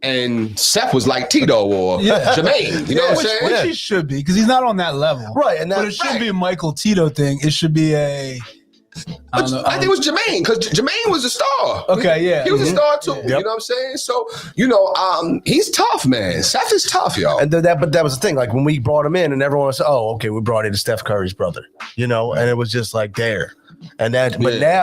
And Seth was like Tito or Jermaine. You know what I'm saying? Which he should be, because he's not on that level. Right. But it should be a Michael Tito thing. It should be a... I think it was Jermaine, because Jermaine was a star. Okay, yeah. He was a star too. Yep. You know what I'm saying? So, he's tough, man. Seth is tough, y'all. And but that was the thing. Like when we brought him in, and everyone said, "Oh, okay, we brought in Steph Curry's brother," and it was just like there. And that,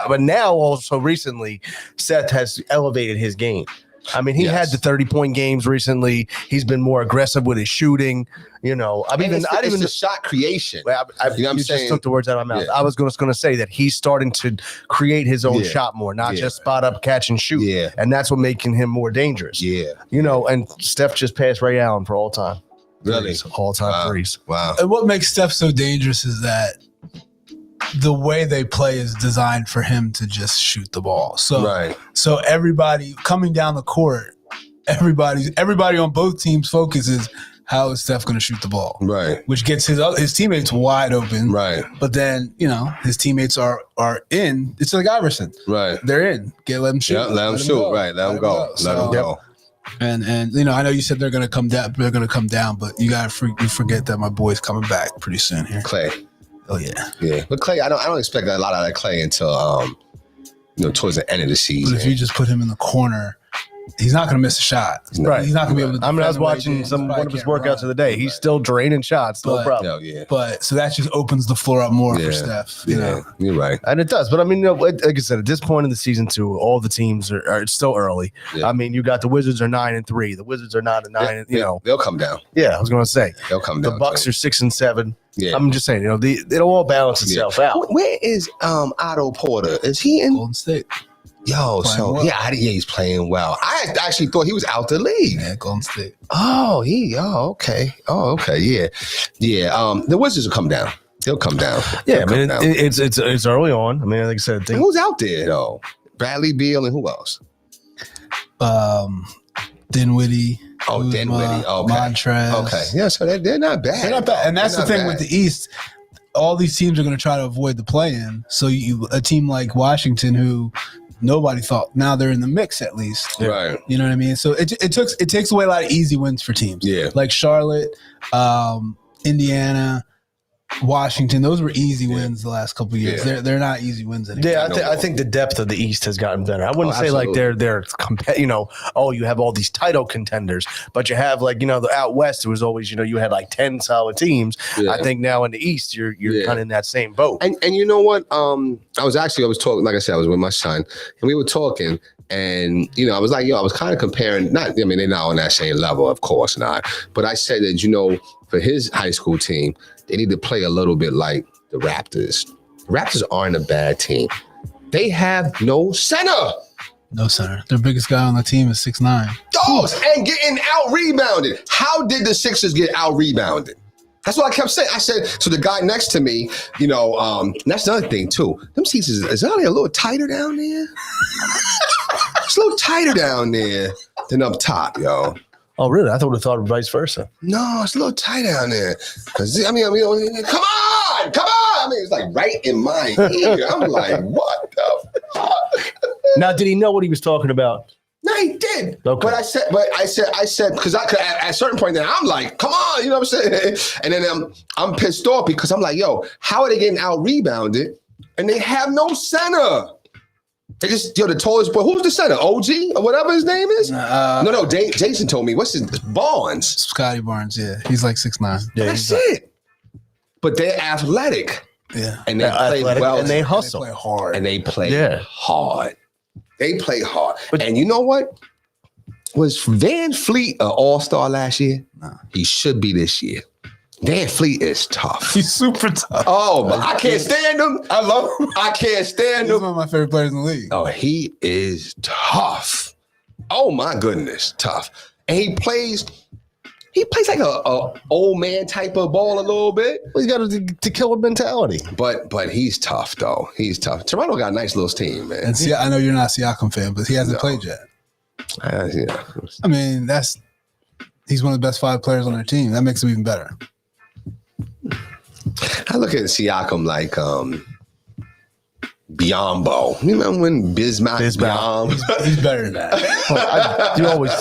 but now also recently, Seth has elevated his game. I mean, he had the 30-point games recently. He's been more aggressive with his shooting. It's the shot creation. You know what I'm saying? Just took the words out of my mouth. I was going to say that he's starting to create his own shot more, not just spot up, catch, and shoot. Yeah. And that's what making him more dangerous. Yeah. And Steph just passed Ray Allen for all time. Really? All-time threes. Wow. And what makes Steph so dangerous is that the way they play is designed for him to just shoot the ball. So everybody coming down the court, everybody on both teams focuses, how is Steph going to shoot the ball? Right. Which gets his teammates wide open. Right. But then, his teammates are in. It's like Iverson. Right. They're in. Let them shoot. Yeah, let them shoot. Go. Right. Let them go. Let them go. And I know you said they're going to come down. They're going to come down, but you forget that my boy's coming back pretty soon here. Clay. Oh yeah. Yeah. But Clay, I don't expect a lot out of Clay until towards the end of the season. But if you just put him in the corner, he's not going to miss a shot. Right. He's not going to be able to. I was watching one of his workouts of the day. He's still draining shots. No problem. But so that just opens the floor up more for Steph. You're right. And it does. But I mean, like I said, at this point in the season, too, all the teams are it's still early. Yeah. I mean, you got the Wizards are 9-3. The Wizards are not 9. They'll come down. Yeah, I was going to say they'll come down. The Bucks are 6-7. Yeah. I'm just saying, it'll all balance itself out. Where is Otto Porter? Is he in Golden State? Yo, he's playing well. I actually thought he was out the league. Yeah, Golden State. Okay. Yeah. The Wizards will come down. They'll come down. Yeah, it's early on. I mean, like I said, who's out there though? Bradley Beal and who else? Dinwiddie. Dinwiddie. Okay. Montrez. Okay. Yeah, so they're not bad. They're not bad. And that's the thing with the East. All these teams are going to try to avoid the play-in. So a team like Washington, who nobody thought, now they're in the mix at least. Right. You know what I mean? So it takes away a lot of easy wins for teams. Yeah. Like Charlotte, Indiana, Washington, those were easy wins the last couple of years. Yeah. They're not easy wins anymore. Yeah, I think the depth of the East has gotten better. I wouldn't say like they're you have all these title contenders, but you have the out west. It was always you had like 10 solid teams. Yeah. I think now in the East you're kind of in that same boat. And you know what? I was talking, like I said, I was with my son and we were talking. And, I was like, I was kind of comparing, they're not on that same level, of course not. But I said that, for his high school team, they need to play a little bit like the Raptors. The Raptors aren't a bad team. They have no center. No center. Their biggest guy on the team is 6'9". Dogs and getting out-rebounded. How did the Sixers get out-rebounded? That's what I kept saying. I said, so the guy next to me, that's the other thing, too. Them seats is a little tighter down there. It's a little tighter down there than up top, yo. Oh, really? I thought vice versa. No, it's a little tight down there. Cause come on. It's like right in my ear. I'm like, what the fuck? Now, did he know what he was talking about? No, he did. Okay. But I said, because at a certain point, then I'm like, come on, you know what I'm saying? And then I'm pissed off because I'm like, yo, how are they getting out rebounded and they have no center? They just, the tallest boy. Who's the center? OG or whatever his name is? No. Jason told me. What's his Barnes? Scotty Barnes. Yeah, he's like 6'9". Yeah, That's it. But they're athletic. Yeah, And they play well. and they hustle. They play hard. And they play Yeah. hard. They play hard. And you know what? Was Van Fleet an all-star last year? No. He should be this year. Van Fleet is tough. He's super tough. Oh, but I can't stand him. I love him. I can't stand He's him. one of my favorite players in the league. Oh, he is tough. Oh my goodness, tough. And he plays like a old man type of ball a little bit. Well, he's got a killer mentality. But he's tough though. He's tough. Toronto got a nice little team, man. And I know you're not a Siakam fan, but he hasn't played yet. Yeah. I mean, he's one of the best 5 players on their team. That makes him even better. I look at Siakam like Biombo. You know when Bismack. He's better than that.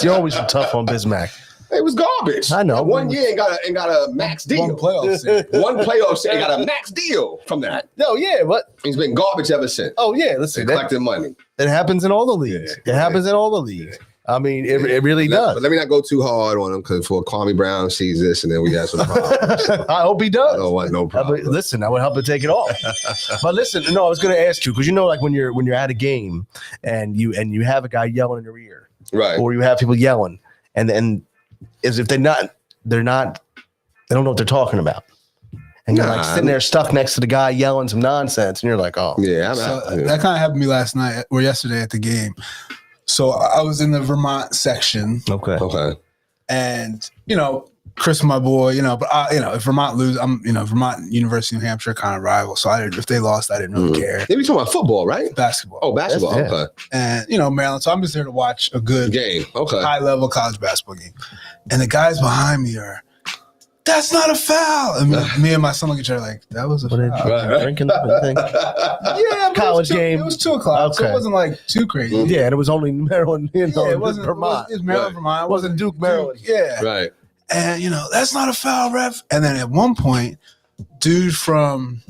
You're always tough on Bismack. It was garbage. I know. One year and got a max deal. One playoff series. One playoff series, got a max deal from that. No, yeah, but He's been garbage ever since. oh yeah, listen, Collecting money. it happens in all the leagues. Yeah. It happens in all the leagues. I mean, it really But does. let me not go too hard on him because before Kwame Brown sees this and then we got some problems. I hope he I does. don't want no problem. Listen, I would help to take it off. But listen, no, I was going to ask you because like when you're at a game and you have a guy yelling in your ear, Right. or you have people yelling, and as if they don't know what they're talking about, and you're like sitting there stuck next to the guy yelling some nonsense, and you're like, oh, Yeah. That kind of happened to me last night or yesterday at the game. So I was in the Vermont section, okay. and Chris, my boy, but if Vermont lose, Vermont, University of New Hampshire, kind of rival. So if they lost, I didn't really care. They be talking about football, right? Basketball. Oh, basketball. That's- Okay. And Maryland. So I'm just here to watch a good Game. Okay. high level college basketball game. And the guys behind me are, that's not a foul. And me and my son look at each other like, that was a What foul. are you drinking the thing? Yeah, but College game. It was 2 o'clock, so Okay. it wasn't like too crazy. Yeah, and it was only Maryland, Yeah, it wasn't Vermont. It was Maryland, Right. Vermont. It wasn't Duke, Maryland. Yeah. Right. And that's not a foul, ref. And then at one point, dude from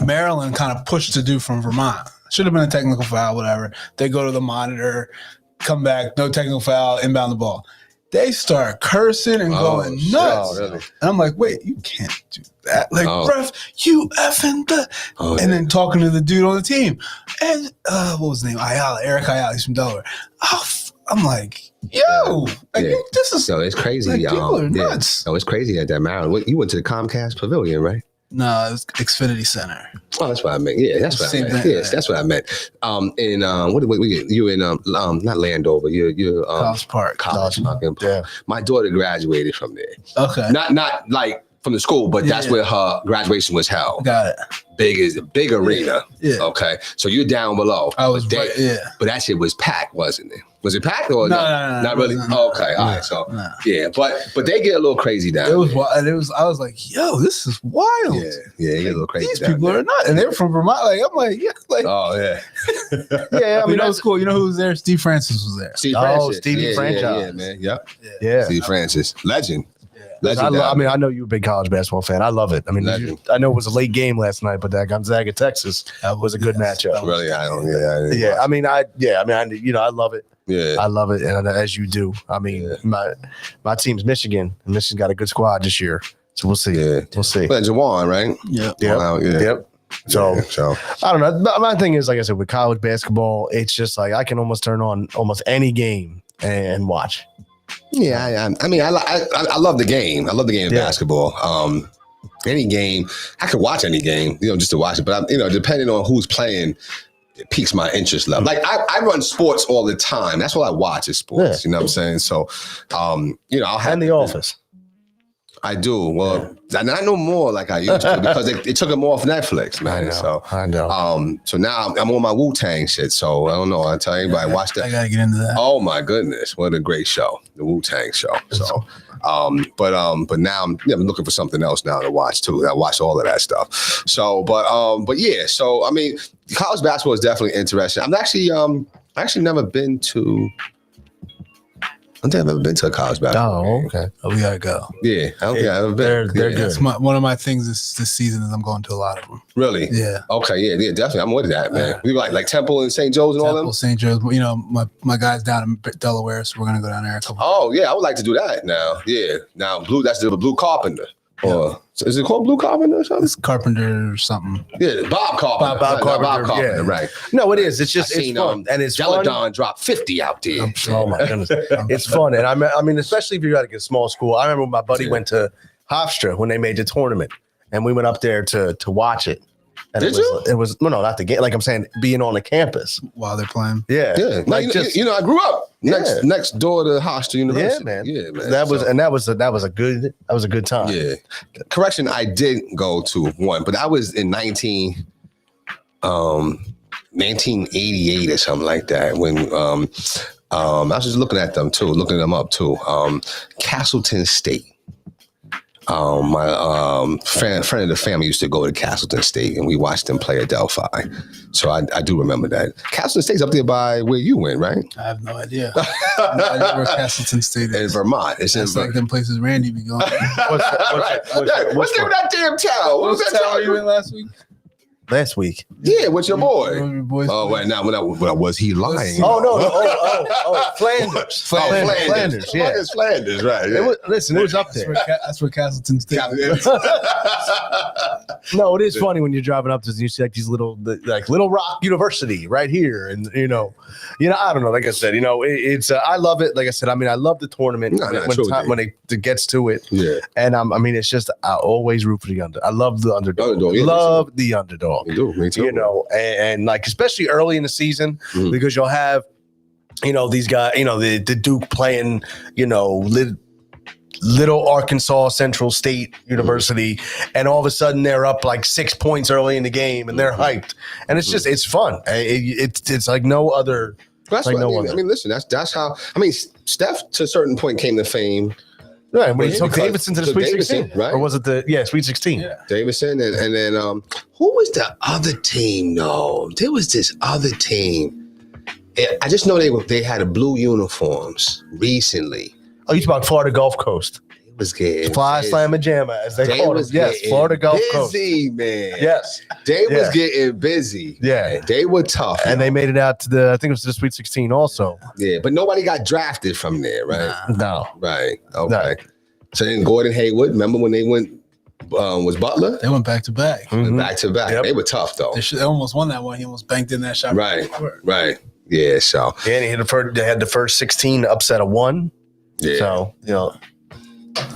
Maryland kind of pushed the dude from Vermont. Should have been a technical foul, whatever. They go to the monitor, come back, no technical foul, inbound the ball. They start cursing and going shit. nuts. Oh, really? And I'm like, wait, you can't do that. Like, Oh. ref, you effing the. Oh, And then talking to the dude on the team. And what was his name? Eric Ayala, he's from Delaware. I'm like, yo, like, Yeah. this is. So it's crazy. Like, people are yeah. nuts. No, it's crazy at that Maryland. You went to the Comcast Pavilion, right? No, it was Xfinity Center. Oh, that's what I meant. Yeah, that's what I Same meant. thing. Yes, that's what I meant. You in not Landover. You're College Park. College Park. Yeah. My daughter graduated from there. Okay. Not like from the school, but that's Yeah. where her graduation was held. Got it. Big arena. Yeah. Okay. So you're down below. I was, But yeah. But that shit was packed, wasn't it? Was it packed or No, not really? No. Okay. All right. So No. yeah, but they get a little crazy down. It was there. wild. I was like, yo, this is wild. Yeah, they get a little crazy. These down people there. are not. And they were from Vermont. Like, I'm like, yeah. Like, Oh yeah. Yeah, I mean, that was cool. You know who was there? Steve Francis was there. Steve Oh, Francis. Stevie Franchise. Yeah, man. Yep. yeah. Steve Francis. Legend. I Legend. mean, I know you're a big college basketball fan. I love it. I mean, Legend. I know it was a late game last night, but that Gonzaga, Texas was a good Yes, matchup. that was- Really, I don't. Yeah. I didn't Yeah, watch. I mean, I love it. Yeah. I love it, and as you do. I mean, my team's Michigan, and Michigan got a good squad this year, so we'll see. Yeah. We'll see. But Jawan, right? Yeah. Yep. Wow, yeah. Yep. So Yeah, so I don't know. My thing is, like I said, with college basketball, it's just like I can almost turn on almost any game and watch. yeah, I mean, I love the game. I love the game of Yeah. basketball. Any game, I could watch any game, just to watch it. But depending on who's playing, it piques my interest level. Like I run sports all the time. That's what I watch is sports. Yeah. You know what I'm saying? So, I'll have And The Office. I do. Well, and I know more like I used to because they took them off Netflix, man. I know. So now I'm on my Wu-Tang shit. So I don't know. I tell anybody, watch that. I gotta get into that. Oh my goodness, what a great show, the Wu-Tang show. So, but now I'm looking for something else now to watch too. I watch all of that stuff. So, but yeah. So I mean, college basketball is definitely interesting. I'm actually actually never been to. I don't think I've ever been to a college basketball game. Oh, okay. Oh, we gotta go. Yeah, I don't think I've ever been. They're Yeah. good. That's one of my things this season is I'm going to a lot of them. Really? Yeah. Okay, yeah, definitely. I'm with that, man. We like Temple and St. Joe's and all Temple, them. St. Joe's. You know, my guys down in Delaware, so we're gonna go down there a couple. Oh yeah, I would like to do that now. Yeah, now Blue. That's the Blue Carpenter. Or is it called Blue Carpenter or something? It's Carpenter or something. Yeah, Bob Carpenter. Bob Carpenter, Bob Carpenter, yeah. right. No, it is. It's just I it's seen, fun, and it's fun. Celadon dropped 50 out there. Oh my goodness, it's fun, and I mean, especially if you're at a small school. I remember when my buddy went to Hofstra when they made the tournament, and we went up there to watch it. And Did it was no, not the game. Like I'm saying, being on the campus While they're playing. Yeah, Yeah, like like just I grew up Yeah. next door to Hofstra University. yeah, man. Yeah, man. That was So, and that was a good time. yeah. Correction, I did go to one, but I was in 1988 or something like that when I was just looking at them too, looking them up too. Castleton State. My friend of the family used to go to Castleton State, and we watched them play at Delphi. So I do remember that. Castleton State's up there by where you went, right? I have no idea. I have no idea where Castleton State In is. Vermont. It's It's in like them places Randy be going. What's What's the name of that damn town? What was that town you in? last week? last week. Yeah, with your boy. Your boys. Oh, wait, now was he lying? Oh no! Flanders. Flanders. Yeah. It's Flanders, right? It was, listen, it was up That's there. that's where Castleton State. No, it is funny when you're driving up to you see like these little Little Rock University right here, and I don't know. Like I said, it's I love it. Like I said, I mean, I love the tournament when it gets to it. Yeah, And I mean, it's just I always root for the under. I love the underdog. Yeah, love the underdog. me too. Me too. And like especially early in the season because you'll have these guys, the Duke playing, little Arkansas Central State University, and all of a sudden they're up like 6 points early in the game and they're hyped, and it's just it's fun. It's like no other. That's like what no I mean. other. I mean, listen, that's how. I mean, Steph to a certain point came to fame. Right, when he Yeah, took because- Davidson to the took Sweet Davidson, 16, right? or was it Sweet 16? Yeah. Davidson, and then who was the other team? No, there was this other team. I just know they had blue uniforms recently. Oh, you talking about Florida Gulf Coast? It was getting Fly busy. Slamma Jamma, as they call it. was Yes, getting Florida Gulf Coast. busy, man. Yes, They was Yeah. getting busy. Yeah. They were tough. and they made it out to I think it was the Sweet 16 also. Yeah, but nobody got drafted from there, right? No, Right. Okay. So then Gordon Hayward, remember when they went, was Butler? They went back to back. Mhm. Back to back. Yep. They were tough though. They almost won that one. He almost banked in that shot. Right. Right. Yeah. So, Yeah, and they had the first 16 upset of one. yeah. So,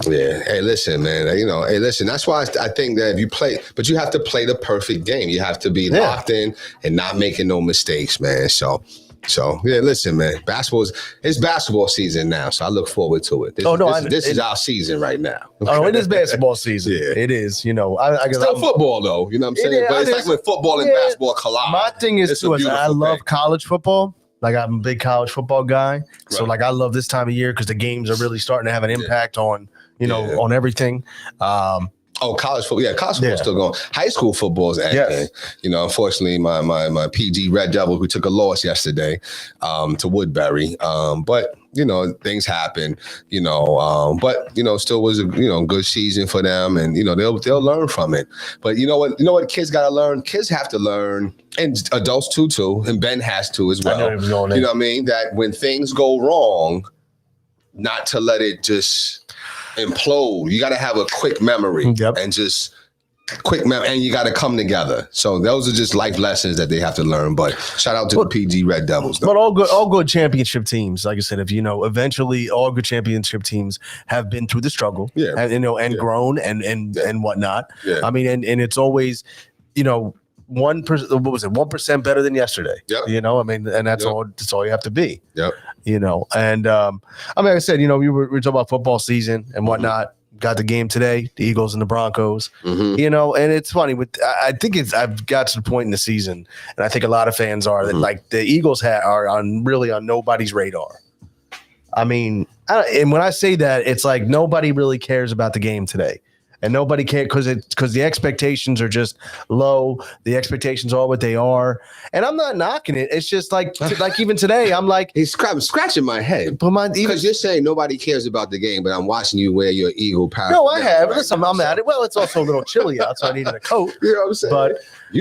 Yeah. Hey, listen, man. Hey, listen. That's why I think that if you play, but you have to play the perfect game. You have to be Yeah. locked in and not making no mistakes, man. So yeah. Listen, man. It's basketball season now, so I look forward to it. This is our season right now. oh, it is basketball season. Yeah. It is. I guess Still football though. You know what I'm saying? Yeah, but it's it like is. when football and Yeah. basketball collide. my thing is It's a too. I beautiful love thing. college football. Like I'm a big college football guy, so Right. like I love this time of year because the games are really starting to have an impact on Yeah. on everything. Oh, college football. Yeah, college football's Yeah. still going. High school football is acting. Yes. Unfortunately, my PG Red Devils, who took a loss yesterday to Woodbury. But, things happen, but, still was a, good season for them. And, they'll learn from it. But you know what kids got to learn? Kids have to learn, and adults too, and Ben has to as I know well. he was going there. You know what I mean? That when things go wrong, not to let it just implode. You got to have a quick memory Yep. and just and you got to come together. So those are just life lessons that they have to learn. But shout out to the PG Red Devils. Though. But all good championship teams, like I said, if eventually all good championship teams have been through the struggle, Yeah. and grown and whatnot. Yeah. I mean, and it's always, 1%, what was it, 1% better than yesterday. Yep. I mean, and that's Yep. all you have to be. Yep. And I mean, like I said, we were talking about football season and whatnot. Got the game today, the Eagles and the Broncos. Mhm. And it's funny I think I've got to the point in the season, and I think a lot of fans are that like the Eagles are on nobody's radar. I mean, and when I say that, it's like nobody really cares about the game today. and nobody can because the expectations are just low. The expectations are what they are, and I'm not knocking it. It's just like even today, I'm like, He's scratching my head. Because you're saying nobody cares about the game, but I'm watching you wear your Eagle Pass. No, I have. Right Listen, now, I'm at it. Well, it's also a little chilly out, so I needed a coat. You know what I'm saying? But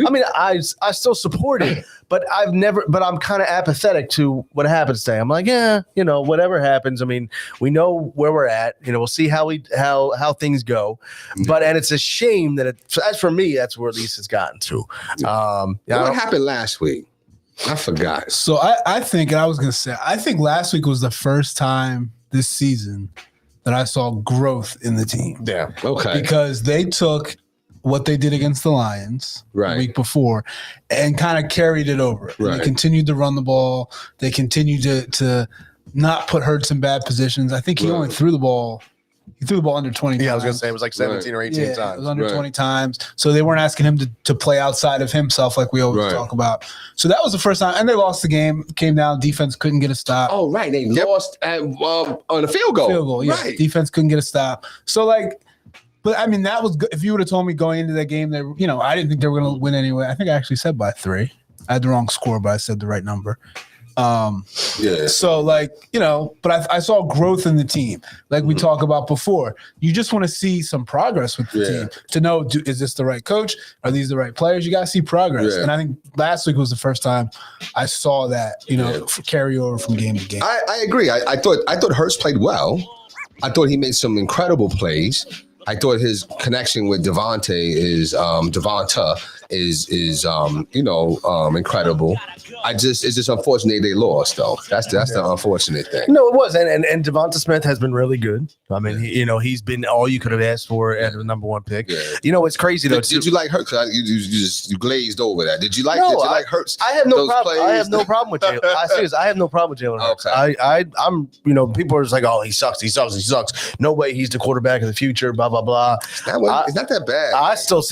I mean, I still support it, but I'm kind of apathetic to what happens today. I'm like, yeah, whatever happens. I mean, we know where we're at. We'll see how things go. And it's a shame that as for me, that's where at least it's gotten to. What happened last week? I forgot. So I think, and I was going to say, I think last week was the first time this season that I saw growth in the team. Yeah. Okay. Because they took what they did against the Lions the week before and kind of carried it over. Right. They continued to run the ball. They continued to not put Hurts in bad positions. I think he only threw the ball. He threw the ball under 20 times. Yeah, I was going to say it was like 17 or 18 times. It was under 20 times. So they weren't asking him to play outside of himself like we always talk about. So that was the first time. And they lost the game. Came down. Defense couldn't get a stop. Oh, right. They lost on a field goal. Field goal, yeah. Right. Defense couldn't get a stop. So, but I mean, that was good. If you would have told me going into that game that, I didn't think they were going to win anyway. I think I actually said by 3. I had the wrong score, but I said the right number. So but I saw growth in the team. Like we talked about before, you just want to see some progress with the team to know, is this the right coach? Are these the right players? You got to see progress. And I think last week was the first time I saw that, carry over from game to game. I agree. I thought Hurts played well. I thought he made some incredible plays. I thought his connection with Devonta is incredible. It's just unfortunate they lost though. That's the unfortunate thing. No, it was, and Devonta Smith has been really good. I mean, he's been all you could have asked for at the number 1 pick. Yeah. It's crazy though. Did you like Hurts? You glazed over that. Did you like Hurts? I have no problem. I have no problem with Jalen. I have no problem with Jalen Hurts. Okay. I'm people are just like, oh, he sucks. No way he's the quarterback of the future. Blah blah blah. It's not that bad. I still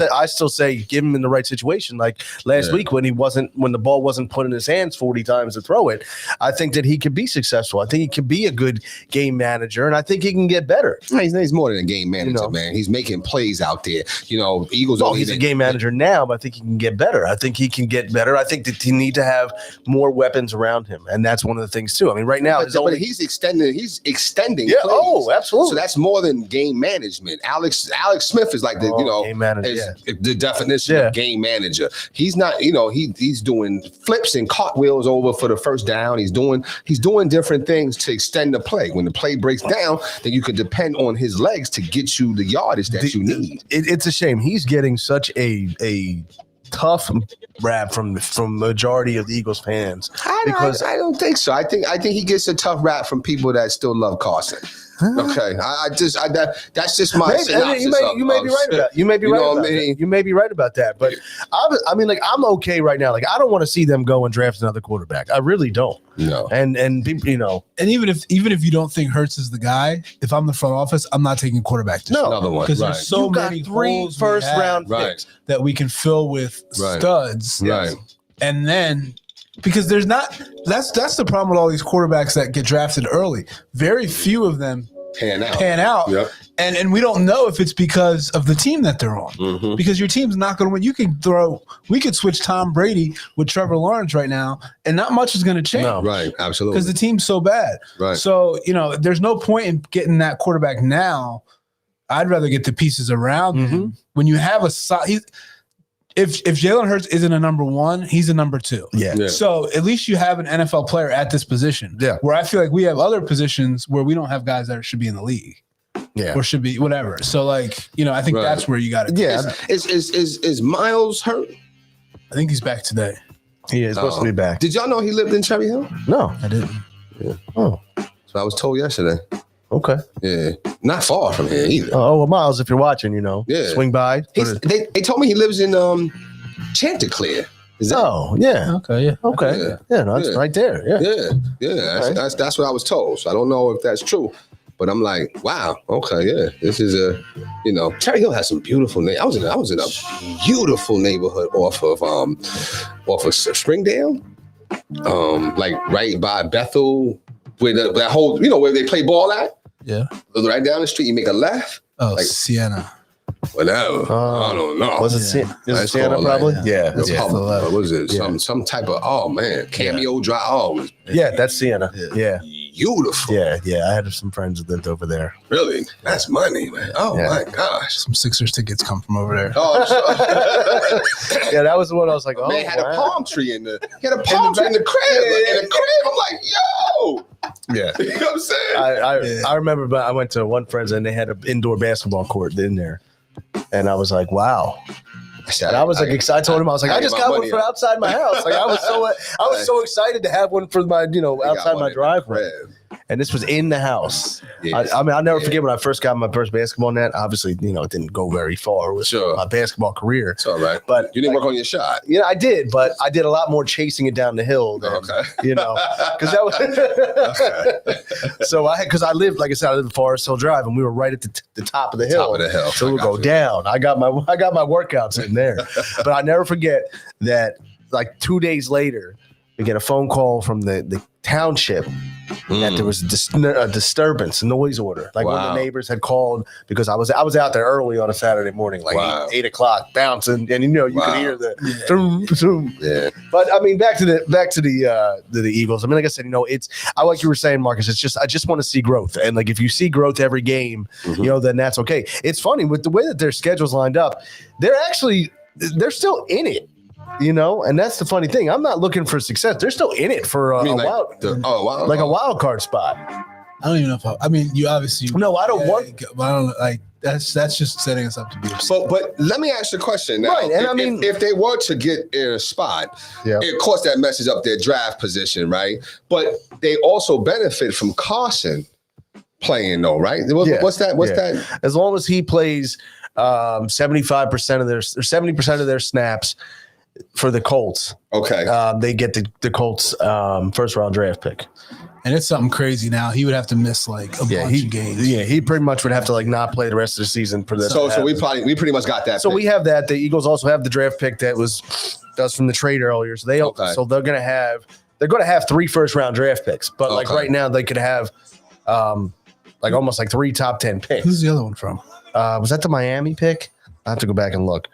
say give him in the right situation. Like last week when the ball wasn't put in his hands 40 times to throw it, I think that he could be successful. I think he could be a good game manager, and I think he can get better. He's more than a game manager, man. He's making plays out there. Eagles. Well, he's a game manager now, but I think he can get better. I think that he need to have more weapons around him, and that's one of the things too. I mean, right now, but he's extending. Yeah. Plays. Oh, absolutely. So that's more than game management. Alex Smith is like game manager, the definition of game manager. He's not. He's doing flips and cartwheels over for the first down. He's doing different things to extend the play. When the play breaks down, then you can depend on his legs to get you the yardage that you need. It's a shame he's getting such a tough rap from majority of the Eagles fans. I don't think so. I think he gets a tough rap from people that still love Carson. Okay, that's just my synopsis. You may be right about. You may be right about that. You may be right about that. But I'm okay right now. Like I don't want to see them go and draft another quarterback. I really don't. No. And people, and even if you don't think Hurts is the guy, if I'm the front office, I'm not taking quarterback. No, another one because there's so many 3 first-round picks that we can fill with studs. Right. And then. Because that's the problem with all these quarterbacks that get drafted early. Very few of them pan out. Yep. And we don't know if it's because of the team that they're on. Mm-hmm. Because your team's not going to win. We could switch Tom Brady with Trevor Lawrence right now, and not much is going to change. No, right, absolutely. Because the team's so bad. Right. So, there's no point in getting that quarterback now. I'd rather get the pieces around him. When you have If Jalen Hurts isn't a number 1, he's a number 2. Yeah. So at least you have an NFL player at this position. Yeah. Where I feel like we have other positions where we don't have guys that should be in the league. Yeah. Or should be whatever. So I think that's where you got to. Yeah. Is Miles hurt? I think he's back today. He is supposed to be back. Did y'all know he lived in Cherry Hill? No, I didn't. Yeah. Oh. So I was told yesterday. Okay. Yeah. Not far from here either. Oh, well, Miles, if you're watching, swing by. They told me he lives in Chanticleer. Is that? Oh, yeah. Okay, yeah. Okay. Yeah, no, that's right there. Yeah. Yeah. That's what I was told. So I don't know if that's true. But I'm like, wow, okay, yeah. This is Cherry Hill has some beautiful neighborhoods. I was in a beautiful neighborhood off of Springdale. Like right by Bethel, where that whole, where they play ball at. Yeah. Right down the street, you make a left. Oh, like, Sienna. Whatever. I don't know. Was it is it That's Sienna called, probably? like, Yeah. That's Yeah. called- What was it? Yeah. Some type of cameo drive. Oh, it was Yeah, that's Sienna. Yeah. beautiful. Yeah. I had some friends that lived over there. Really? That's money, man. Oh Yeah. my gosh. Some Sixers tickets come from over there. Oh, I'm sorry. Yeah, that was the one I was like, oh, Man had wow. a palm tree in the crib. In the crib. I'm like, yo. Yeah. You know what I'm saying? I remember, but I went to one friend's and they had an indoor basketball court in there, and I was like, "Wow!" And I was like excited. I told him I was like, "I just got one for outside my house." Like I was so excited to have one for my outside my driveway. And this was in the house. Yes. I mean, I'll never forget when I first got my first basketball net. Obviously, it didn't go very far with Sure. my basketball career. It's all right. But You didn't work on your shot. I did, but I did a lot more chasing it down the hill. Than, Okay. because that was. So because I lived, like I said, I lived in Forest Hill Drive, and we were right at the top of the hill. Top of the hill. So we I would go got you. down. I got my workouts in there, but I never forget that. Like 2 days later, we get a phone call from the township that there was a disturbance, a noise order. Like one of Wow. the neighbors had called because I was out there early on a Saturday morning, like Wow. 8 o'clock, bouncing, and you Wow. could hear the zoom, zoom. Yeah. But I mean, back to the Eagles. I mean, like I said, I like you were saying, Marcus. It's just I just want to see growth, and like if you see growth every game, then that's okay. It's funny with the way that their schedule's lined up. They're still in it. And that's the funny thing. I'm not looking for success. They're still in it for a wild card spot. I don't even know if you obviously No, I don't want. but I don't like that's just setting us up to be upset. But let me ask you a question now. Right, and if they were to get in a spot, Yeah. of course that messes up their draft position, right? But they also benefit from Carson playing, though, right? What's that? That? As long as he plays 75% of their 70% of their snaps for the Colts, Okay. they get the Colts first round draft pick. And it's something crazy now. He would have to miss like a bunch of games. Yeah, he pretty much would have to not play the rest of the season for this. So we pretty much got that. So pick. we have that. The Eagles also have the draft pick that was from the trade earlier. So they're gonna have 3 first round draft picks. But like right now they could have almost like 3 top 10 picks. Who's the other one from? Was that the Miami pick? I have to go back and look.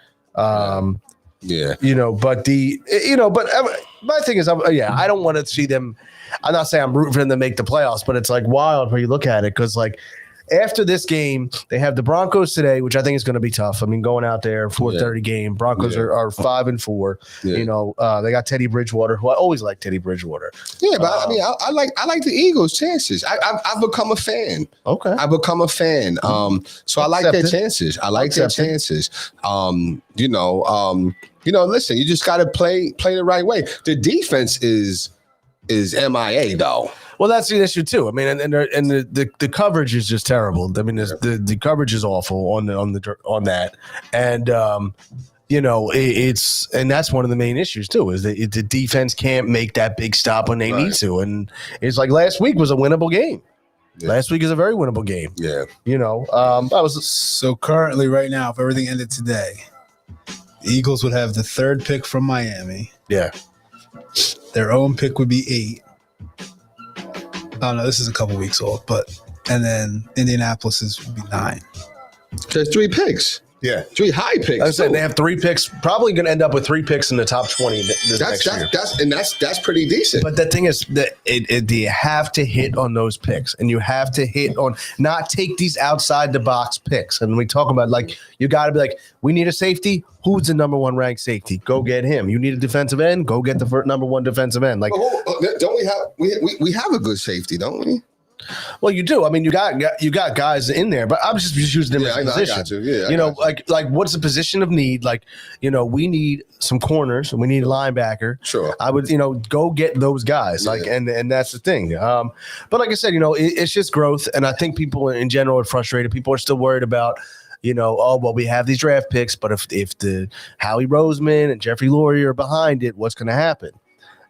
Yeah. But my thing is, I don't want to see them. I'm not saying I'm rooting for them to make the playoffs, but it's like wild when you look at it because like after this game, they have the Broncos today, which I think is going to be tough. I mean, going out there 4:30 game, Broncos are 5-4. Yeah. They got Teddy Bridgewater, who I always like Teddy Bridgewater. Yeah, but I like the Eagles' chances. I've become a fan. Okay, I've become a fan. So I like their Accepted. chances. I like their chances. Listen, you just got to play the right way. The defense is MIA though. well, that's the issue too. I mean, and the coverage is just terrible. I mean, the coverage is awful on that, and and that's one of the main issues too. Is that the defense can't make that big stop when they need to, and it's like last week was a winnable game. Yeah. Last week is a very winnable game. Yeah, So currently, right now, if everything ended today, the Eagles would have the 3rd pick from Miami. Yeah. Their own pick would be 8. Oh no, this is a couple weeks old, and then Indianapolis would be 9. there's 3 picks. Yeah, 3 high picks. I said they have 3 picks. Probably going to end up with 3 picks in the top 20 next year. That's pretty decent. But the thing is that you have to hit on those picks, and you have to hit on not take these outside the box picks. And we talk about you got to be like, we need a safety. Who's the number 1 ranked safety? Go get him. You need a defensive end. Go get the number 1 defensive end. Don't we have a good safety? Don't we? Well, you do. I mean, you got guys in there, but I'm just using them as a position. I got you. Yeah, what's the position of need? We need some corners and we need a linebacker. Sure. I would, go get those guys. And that's the thing. But like I said, it's just growth, and I think people in general are frustrated. People are still worried about. We have these draft picks, but if the Howie Roseman and Jeffrey Lurie are behind it, what's going to happen?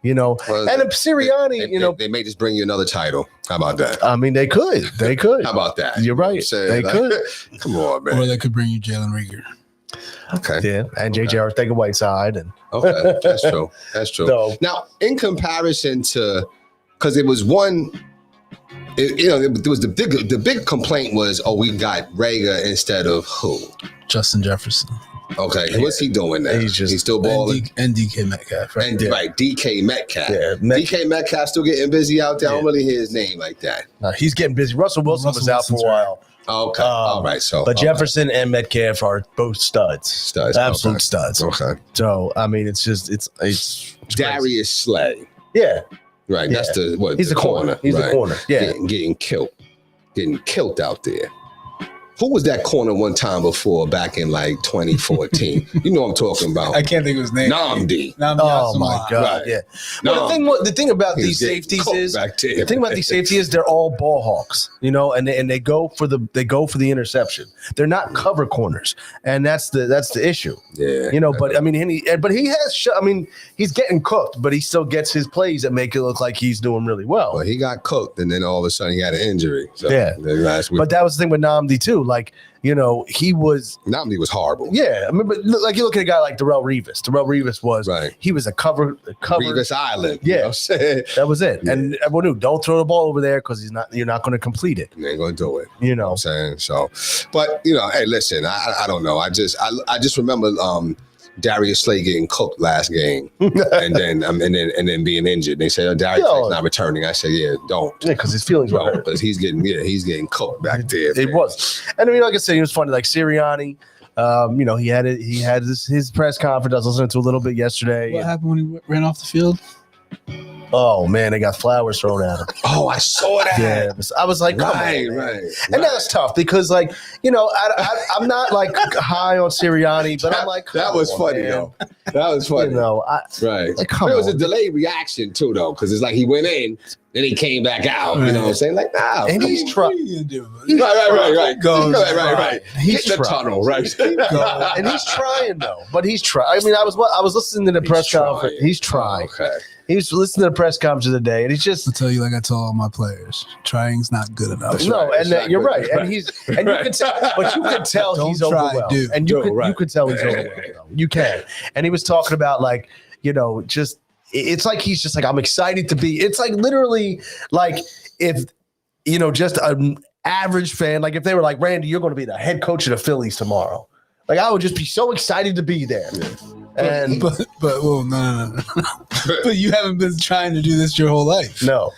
And if Sirianni, they may just bring you another title. How about that? I mean, they could. How about that? You're right. They could. Come on, man. Or they could bring you Jalen Reagor. Okay. Yeah, and JJ Arcega-Whiteside. Okay, that's true. That's true. So, now, in comparison to, because it was one There was the big complaint was, we got Rager instead of who? Justin Jefferson. Okay, what's he doing now? He's still balling. And DK Metcalf, right? Right, DK Metcalf. Yeah, DK Metcalf still getting busy out there. I don't really hear his name like that. No, he's getting busy. Russell Wilson was out for a while. Okay, all right. So, but Jefferson and Metcalf are both studs, absolute studs. Okay. So I mean, it's Darius Slay. Yeah. Right. Yeah. That's the He's the corner. He's the corner. Yeah. Getting killed out there. Who was that corner one time before back in like 2014? You know what I'm talking about. I can't think of his name. Namdi. Oh my God. Right. Yeah. Well, the thing about these safeties is they're all ball hawks, and they go for the interception. They're not cover corners, and that's the issue. Yeah. But I mean, he's getting cooked, but he still gets his plays that make it look like he's doing really well. Well, he got cooked, and then all of a sudden he had an injury. So yeah. Last week. But that was the thing with Namdi too. Like, he was Namdi was horrible. Yeah, I mean, but like you look at a guy like Darrelle Revis. Darrelle Revis was he was a cover Revis Island. Yeah, that was it. Yeah. And everyone knew, don't throw the ball over there because you're not going to complete it. You ain't going to do it. You know what I'm saying? So, but hey, listen, I don't know. I just remember Darius Slay getting cooked last game, and then being injured. They say, Darius Slay's not returning. I said, don't. Yeah, because his feelings were hurt. Because he's getting cooked back there. It was, and I mean, like I said, he was funny. Like Sirianni, he had his press conference. I was listening to a little bit yesterday. What happened when he ran off the field? Oh man, they got flowers thrown at him. Oh, I saw that. Yeah, I was like, right. And that's tough because, like, I'm not like high on Sirianni, but I'm like, that was funny though. That was funny. Right. Like, it was a delayed reaction too, though, because it's like he went in, then he came back out. You know what I'm saying? Like, nah. And he's trying. Right. Right. He's in the tunnel, right? And he's trying though. But he's trying. I mean, I was listening to the press conference. He's trying. Okay. He was listening to the press conference of the day, and he's just. I'll tell you, like I told all my players, trying's not good enough. You're right, and you can tell, but you can tell he's overwhelmed, and you can tell he's overwhelmed. You can, and he was talking about like, just it's like he's just like, I'm excited to be. It's like literally like if just an average fan, like if they were like, Randy, you're going to be the head coach of the Phillies tomorrow. Like I would just be so excited to be there. Yeah. And no. But you haven't been trying to do this your whole life. No.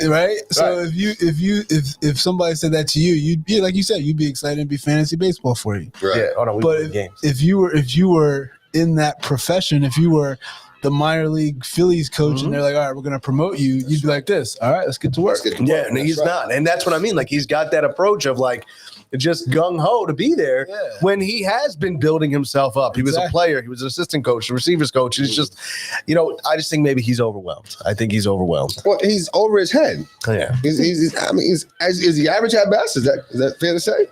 Right. So if somebody said that to you, you'd be like you said, you'd be excited and be fantasy baseball for you. Right. Yeah. Oh, no, but if you were in that profession, if you were the minor league Phillies coach and they're like, all right, we're going to promote you, you'd be like this. All right, let's get to work. Yeah, and he's not. And that's what I mean. Like he's got that approach of like just gung-ho to be there when he has been building himself up. He was a player. He was an assistant coach, a receivers coach. It's just, I just think maybe he's overwhelmed. I think he's overwhelmed. Well, he's over his head. Yeah. Is he average at best? Is that fair to say?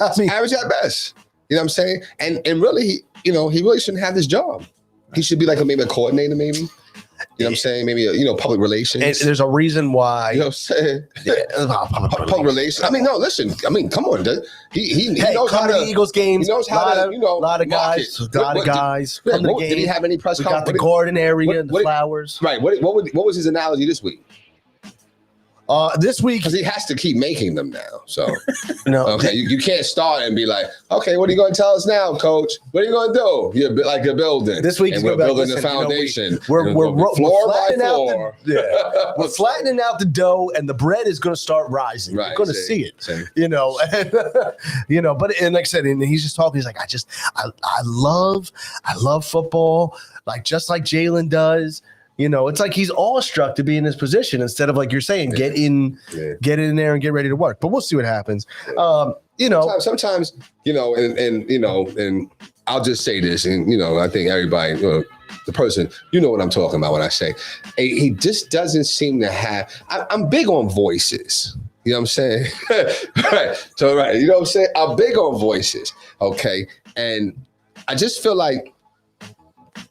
I mean, average at best. You know what I'm saying? And really, he really shouldn't have this job. He should be like maybe a coordinator, maybe. You know what I'm saying? Maybe public relations. And there's a reason why. You know what I'm saying? Public relations. I mean, no, listen. I mean, come on. He knows how to Eagles games. He knows how to, a lot of guys. Did he have any press conference? We got the garden area and the flowers. Right. What was his analogy this week? This week, because he has to keep making them now. So, okay, you can't start and be like, okay, what are you going to tell us now, coach? What are you going to do? You're like a building. This week, and we're building the foundation. We're flattening floor. We're flattening out the dough, and the bread is going to start rising. Right, you're going to see it. But and like I said, and he's just talking. He's like, I love football, like just like Jalen does. It's like he's awestruck to be in this position instead of like you're saying, get in there and get ready to work. But we'll see what happens. Sometimes, and I'll just say this, and I think everybody, the person, what I'm talking about when I say he just doesn't seem to have. I'm big on voices. You know what I'm saying? Right. So right, you know what I'm saying? I'm big on voices. Okay, and I just feel like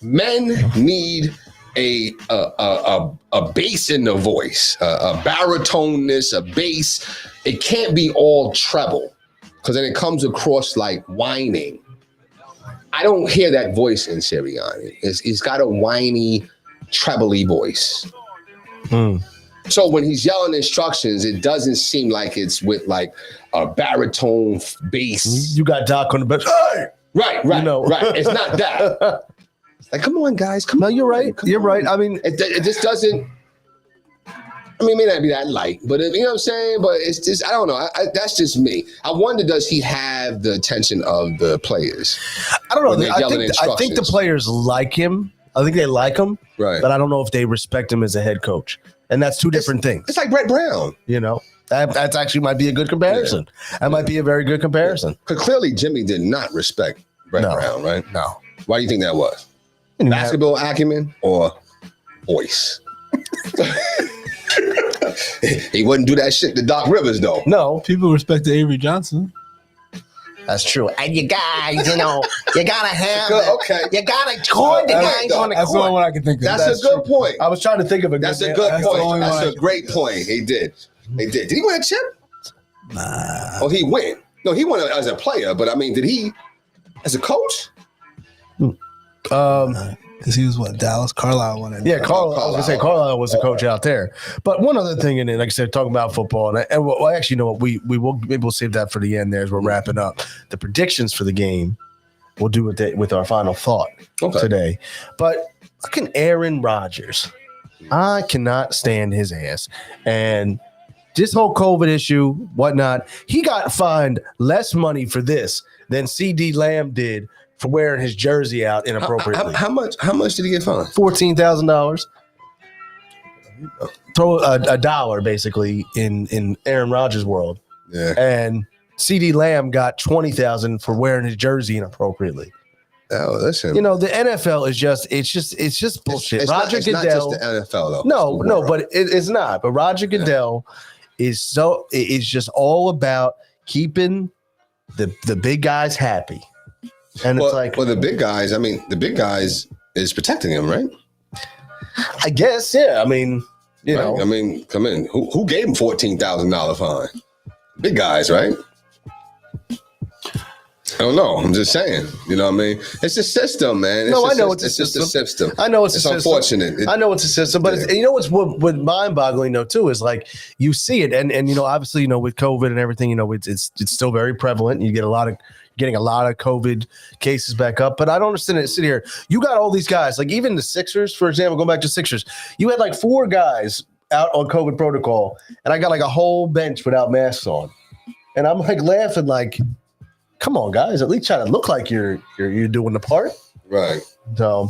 men need a bass in the voice, a baritoneness, a bass. It can't be all treble because then it comes across like whining. I don't hear that voice in Sirianni. He's got a whiny, trebly voice. So when he's yelling instructions, it doesn't seem like it's with like a baritone bass. You got Doc on the bench. Hey! Right. You know. Right. It's not that. Like, come on, guys. Come No, on. you're right. Come You're on. right. I mean, It just doesn't. I mean, it may not be that light, but you know what I'm saying? But it's just, I don't know. That's just me. I wonder, does he have the attention of the players? I don't know. when they're I yelling think the instructions? players like him. I think they like him, Right. but I don't know if they respect him as a head coach. And that's two different things. It's like Brett Brown. You know, that's actually might be a good comparison. That might be a very good comparison. Because clearly Jimmy did not respect Brett No. Brown, right? No. Why do you think that was? And you Basketball acumen or voice? He wouldn't do that shit to Doc Rivers, though. no, People respect Avery Johnson. that's true. And you guys, you know, you gotta have Good, the- okay. You gotta join the That's guys on the That's the only court. one I can think of. That's a good point. I was trying to think of a good That's a name. good That's the only point. one That's I a can great point. He did. Did he win a chip? Nah. Oh, he win. No, he won as a player, but I mean, did he as a coach? Because he was what? Dallas? Carlisle won it. Yeah, Carlisle. I was gonna say Carlisle was the coach out there. But one other thing, and then, like I said, talking about football, and well, actually, you know what? We will maybe we'll save that for the end there as we're wrapping up the predictions for the game. We'll do with our final thought today. But fucking Aaron Rodgers, I cannot stand his ass, and this whole COVID issue, whatnot. He got fined less money for this than CD Lamb did for wearing his jersey out inappropriately. How much did he get fined? $14,000. Throw a dollar basically in Aaron Rodgers' world, Yeah. and CD Lamb got $20,000 for wearing his jersey inappropriately. Oh, listen. You know, the NFL is just bullshit. Roger it's Goodell. not just the NFL though. No, It's the no, world. but it's not. But Roger Goodell is just all about keeping the big guys happy, and it's like, well, the big guys. I mean, the big guys is protecting him, right? I guess, yeah. I mean, you Right? know, I mean, come in. Who gave him $14,000 fine? Big guys, right? I don't know. I'm just saying. You know what I mean? It's a system, man. No, I just, know it's it's a just a system. I know it's a system. unfortunate. I know it's a system, but it's, you know what's what mind-boggling though too is like you see it, and you know obviously you know with COVID and everything, you know it's still very prevalent. You get getting a lot of COVID cases back up, but I don't understand it. Sit here, you got all these guys, like even the Sixers, for example, going back to Sixers, you had like 4 guys out on COVID protocol, and I got like a whole bench without masks on, and I'm like laughing like, come on guys, at least try to look like you're doing the part. Right. So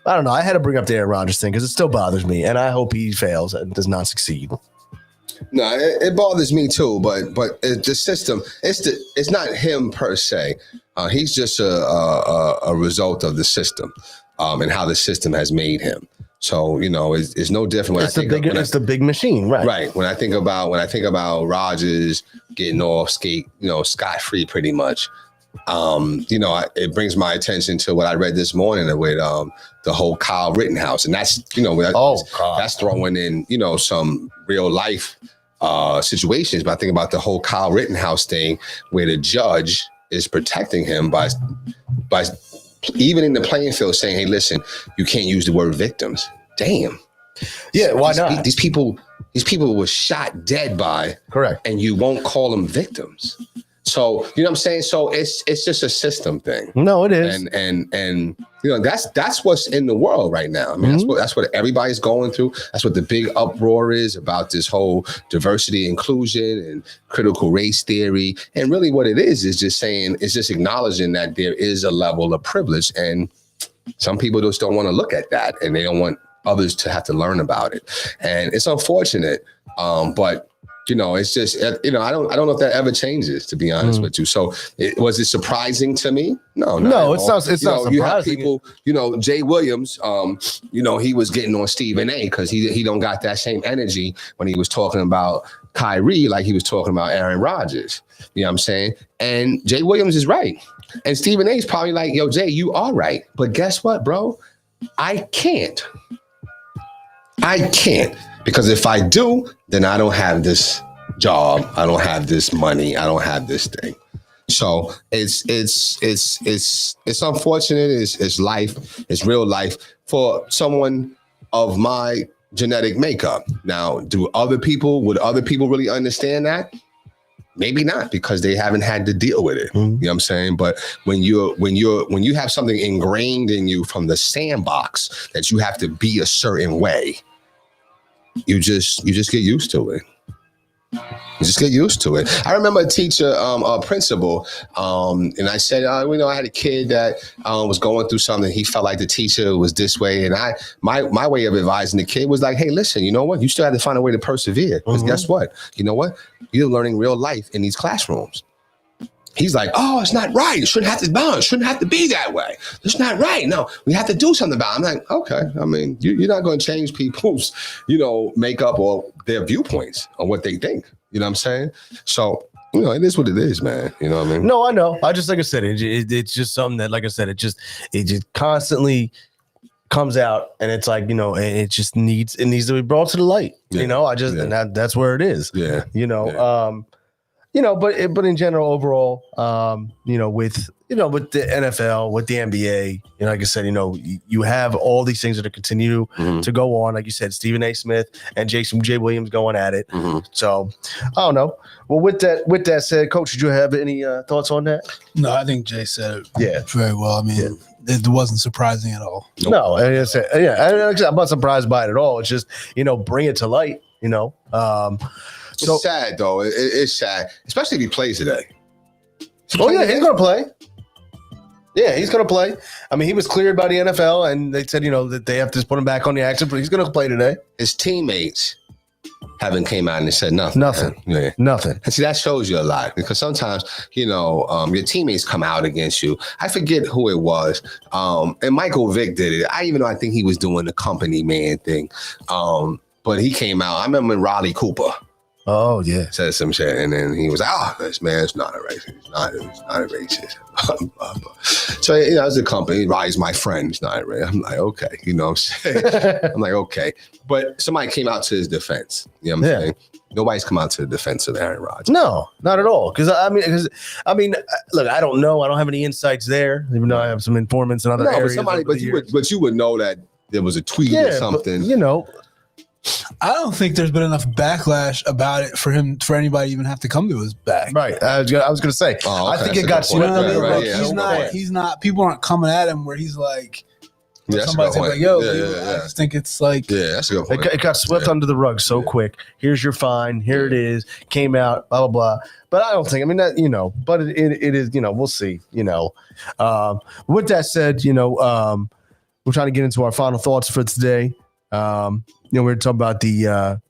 I don't know. I had to bring up the Aaron Rodgers thing because it still bothers me, and I hope he fails and does not succeed. No, it bothers me too, but the system. It's not him per se. He's just a result of the system, and how the system has made him. So you know, it's no different. When It's the big machine, right? Right. When I think about Rodgers getting off scot free, pretty much. You know, it brings my attention to what I read this morning with the whole Kyle Rittenhouse, and that's that's throwing in some real life situations. But I think about the whole Kyle Rittenhouse thing, where the judge is protecting him by even in the playing field saying, "Hey, listen, you can't use the word victims." Damn. Yeah, why not? These people were shot dead by. Correct. And you won't call them victims. So you know what I'm saying? So it's just a system thing. No, it is. And you know that's what's in the world right now. I mean, that's what everybody's going through. That's what the big uproar is about, this whole diversity, inclusion, and critical race theory. And really what it is just acknowledging that there is a level of privilege, and some people just don't want to look at that, and they don't want others to have to learn about it. And it's unfortunate, but you know, it's just, you know, I don't know if that ever changes, to be honest with you. So was it surprising to me? No, it's not surprising. You have people, you know, Jay Williams, you know, he was getting on Stephen A because he don't got that same energy when he was talking about Kyrie like he was talking about Aaron Rodgers. You know what I'm saying? And Jay Williams is right. And Stephen A is probably like, yo, Jay, you are right. But guess what, bro? I can't. Because if I do, then I don't have this job. I don't have this money. I don't have this thing. So it's unfortunate. It's life. It's real life for someone of my genetic makeup. Now, would other people really understand that? Maybe not, because they haven't had to deal with it. You know what I'm saying? But when you have something ingrained in you from the sandbox that you have to be a certain way, you just get used to it. You just get used to it. I remember a teacher, a principal, and I said, I had a kid that was going through something. He felt like the teacher was this way. And my way of advising the kid was like, hey, listen, you know what? You still have to find a way to persevere. Because guess what? You know what? You're learning real life in these classrooms. He's like, oh, it's not right. It shouldn't have to be that way. It's not right. No, we have to do something about it. I'm like, okay. I mean, you're not going to change people's, makeup or their viewpoints on what they think. You know what I'm saying? So, it is what it is, man. You know what I mean? No, I know. I just, like I said, it's just something that, like I said, it just constantly comes out, and it's like, it needs to be brought to the light. Yeah. And that's where it is. Yeah. But in general, overall, with the NFL, with the NBA, like I said, you have all these things that are continue to go on. Like you said, Stephen A. Smith and Jason J. Williams going at it. So I don't know. Well, with that said, Coach, did you have any thoughts on that? No, I think Jay said it very well. I mean, it wasn't surprising at all. Nope. No, I'm not surprised by it at all. It's just, bring it to light, It's sad, though. It's sad, especially if he plays today. He's going to play. Yeah, he's going to play. I mean, he was cleared by the NFL, and they said, that they have to put him back on the action, but he's going to play today. His teammates haven't came out and said nothing. Nothing. Yeah. Nothing. And see, that shows you a lot, because sometimes, your teammates come out against you. I forget who it was. And Michael Vick did it. I think he was doing the company man thing. But he came out. I remember when Riley Cooper. Oh, yeah. Said some shit, and then he was like, this man's not a racist. He's not a racist. So, as a company, Riley's my friend. He's not a racist. I'm like, okay. You know what I'm saying? I'm like, okay. But somebody came out to his defense. You know what I'm saying? Nobody's come out to the defense of Aaron Rodgers. No, not at all. Because, look, I don't know. I don't have any insights there, even though I have some informants in other areas. But you would know that there was a tweet or something. But, I don't think there's been enough backlash about it for anybody to even have to come to his back. Right. I was going to say. Oh, okay. I think it got swept. He's not. People aren't coming at him where he's like. Yeah, somebody's like, yo, I just think it's like. Yeah, that's a good point. It got swept under the rug so quick. Here's your fine. Here it is. Came out. Blah blah blah. But I don't think. that. But it is. We'll see. With that said, we're trying to get into our final thoughts for today. We're talking about the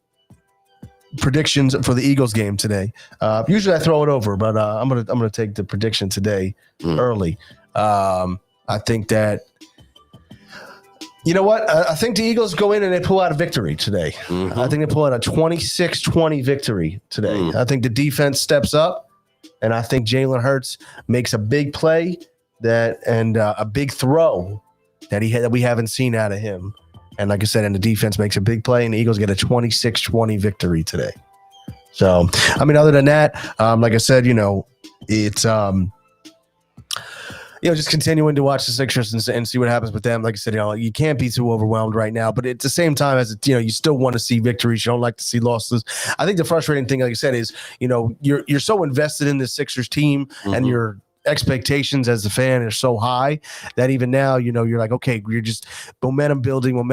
predictions for the Eagles game today. Usually I throw it over, but I'm gonna take the prediction today early. I think that I think the Eagles go in and they pull out a victory today. I think they pull out a 26-20 victory today. I think the defense steps up, and I think Jalen Hurts makes a big play and a big throw that we haven't seen out of him. And like I said, and the defense makes a big play, and the Eagles get a 26-20 victory today. So, other than that, like I said, it's just continuing to watch the Sixers and see what happens with them. Like I said, you can't be too overwhelmed right now, but at the same time, as you still want to see victories. You don't like to see losses. I think the frustrating thing, like I said, is you're so invested in the Sixers team, and your expectations as a fan are so high that even now, you're like, okay, you're just momentum building, and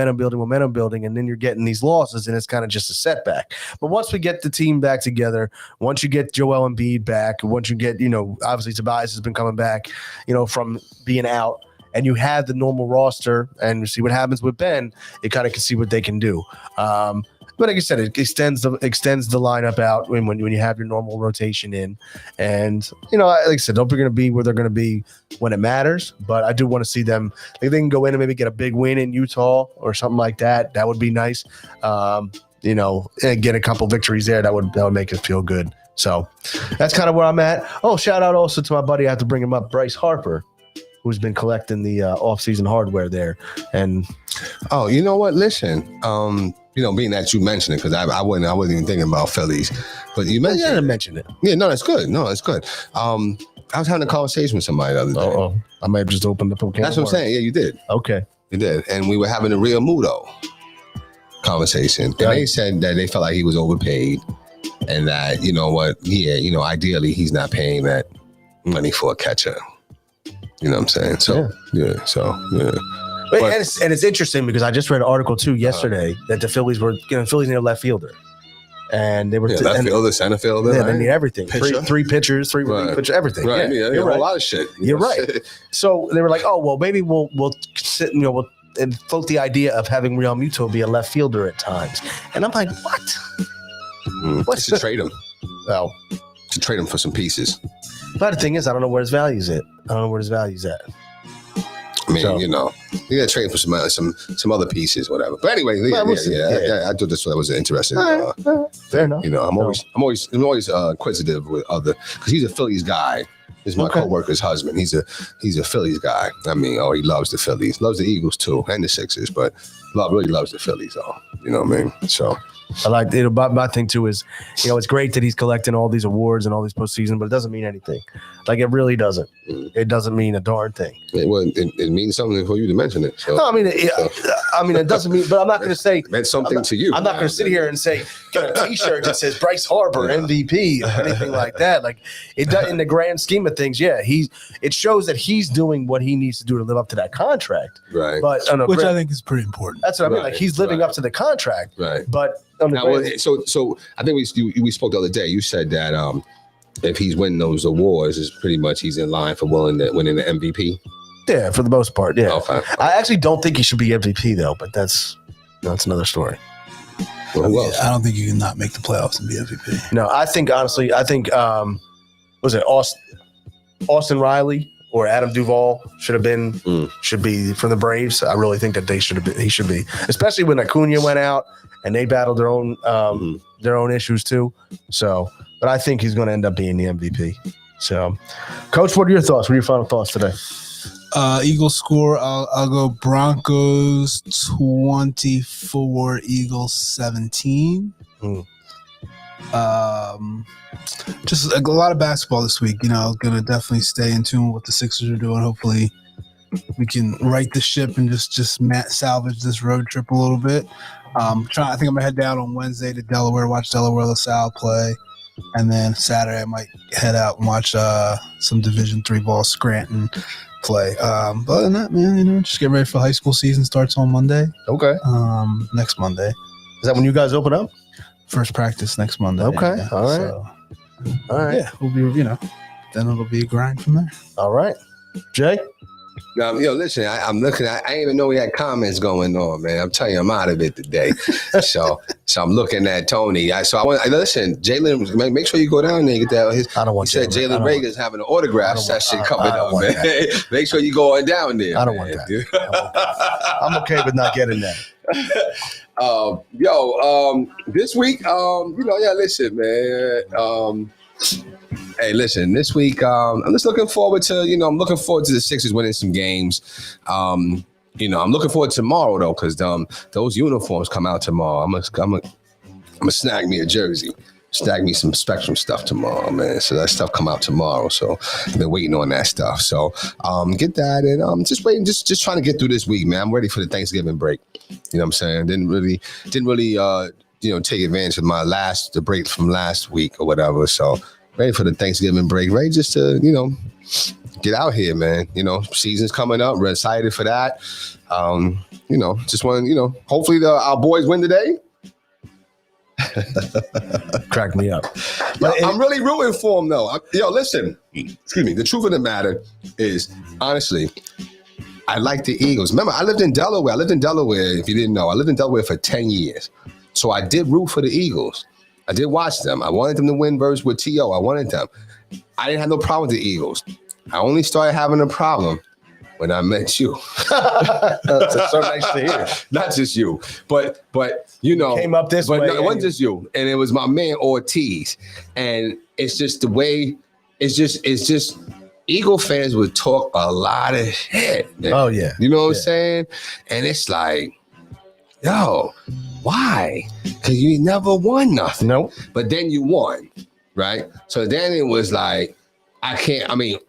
then you're getting these losses, and it's kind of just a setback. But once we get the team back together, once you get Joel Embiid back, once you get, obviously Tobias has been coming back, from being out, and you have the normal roster, and you see what happens with Ben, you kind of can see what they can do. But like I said, it extends the lineup out when you have your normal rotation in, and like I said, they're going to be where they're going to be when it matters. But I do want to see them. If they can go in and maybe get a big win in Utah or something like that, that would be nice. And get a couple victories there, that would make us feel good. So that's kind of where I'm at. Oh, shout out also to my buddy. I have to bring him up, Bryce Harper, who's been collecting the off-season hardware there. And you know what? Listen, being that you mentioned it, because I wasn't even thinking about Phillies, but you mentioned. Yeah, I mentioned it. Yeah, no, that's good. No, it's good. I was having a conversation with somebody the other day. I might have just opened the Pokemon. That's what I'm saying. Yeah, you did. Okay, you did, and we were having a Real Muto conversation, and Right. they said that they felt like he was overpaid, and that you know what, ideally he's not paying that money for a catcher. You know what I'm saying? So yeah. But, But- and it's interesting because I just read an article too yesterday that the Phillies need a left fielder, and they were left and- fielder, center fielder. Yeah, right? they need everything. Pitcher. Three pitchers, three Right. pitchers, everything. Right. Yeah, Yeah, you're a right. lot of shit. You're right. So they were like, oh well, maybe we'll sit, we'll and float the idea of having Real Muto be a left fielder at times, and I'm like, what? What's to trade him. Well, To trade him for some pieces. but the thing is, I don't know where his value's at. I mean, So- you gotta trade for some other pieces, whatever. But anyway, Well, we'll see. I thought this was interesting. Fair enough. I'm always inquisitive with other, because he's a Phillies guy. This is my Okay. coworker's husband. He's a Phillies guy. I mean, he loves the Phillies, loves the Eagles too, and the Sixers, but really loves the Phillies. You know what I mean? So I like it. My thing too is, it's great that he's collecting all these awards and all these postseason, but it doesn't mean anything. Like it really doesn't. It doesn't mean a darn thing. it means something for you to mention it. So No, it doesn't mean. But I'm not going to say. it meant something to you. I'm not going to sit here and say get a T-shirt that says Bryce Harper MVP or anything like that. Like it does, in the grand scheme of things. Yeah, it shows that he's doing what he needs to do to live up to that contract. Right. But Which I think is pretty important. that's what I mean. Like Right, he's living right. up to the contract. Right. But on the Now, so I think we spoke the other day. You said that if he's winning those awards, it's pretty much he's in line for winning the MVP. yeah, for the most part, yeah. Okay. I actually don't think he should be MVP though, but that's another story. Well, who else? I don't think you can not make the playoffs and be MVP. No, I think honestly, was it Austin Riley or Adam Duvall should be from the Braves. I really think that he should be, especially when Acuna went out and they battled their own issues too. So, but I think he's going to end up being the MVP. So, Coach, what are your thoughts? What are your final thoughts today? Eagles score. I'll go Broncos 24, Eagles 17. Just a lot of basketball this week. Gonna definitely stay in tune with what the Sixers are doing. Hopefully, we can right the ship and just salvage this road trip a little bit. I think I'm gonna head down on Wednesday to Delaware, watch Delaware LaSalle play, and then Saturday I might head out and watch some Division III ball Scranton play. But other than that, man, just get ready for high school season. Starts on Monday. Okay, Next Monday. is that when you guys open up? First practice next Monday. Okay, all right. So, All right, yeah, we'll be, then it'll be a grind from there. all right. Jay, Now, listen, I'm looking. I didn't even know we had comments going on, man. I'm telling you, I'm out of it today. so I'm looking at Tony. Listen, Jalen. Make sure you go down there and get that. I don't want. He said Jalen Rager's having an autograph session coming up, man. Make sure you go on down there. I don't want that. I'm okay with not getting that. This week, listen, man. Hey, listen, this week, I'm just looking forward to, I'm looking forward to the Sixers winning some games. I'm looking forward to tomorrow though, because those uniforms come out tomorrow. I'm gonna snag me a jersey. Snag me some Spectrum stuff tomorrow, man. So that stuff come out tomorrow. So I've been waiting on that stuff. So get that, and just waiting, just trying to get through this week, man. I'm ready for the Thanksgiving break. You know what I'm saying? Didn't really take advantage of the break from last week or whatever. So ready for the Thanksgiving break, ready just to get out here, man. Season's coming up. We're excited for that. Just want hopefully our boys win today. Crack me up. I'm really rooting for them, though. Listen. Excuse me. The truth of the matter is, honestly, I like the Eagles. Remember, I lived in Delaware. If you didn't know, I lived in Delaware for 10 years. So I did root for the Eagles. I did watch them. I wanted them to win versus with T.O. I wanted them. I didn't have no problem with the Eagles. I only started having a problem when I met you. That's so nice to hear. Not just you, but Came up this way. No, it wasn't just you, and it was my man Ortiz. And it's just the way. It's just Eagle fans would talk a lot of shit. Man. Oh yeah. You know what I'm saying? And it's like, yo, why? Because you never won nothing. Nope. But then you won, right? So then it was like,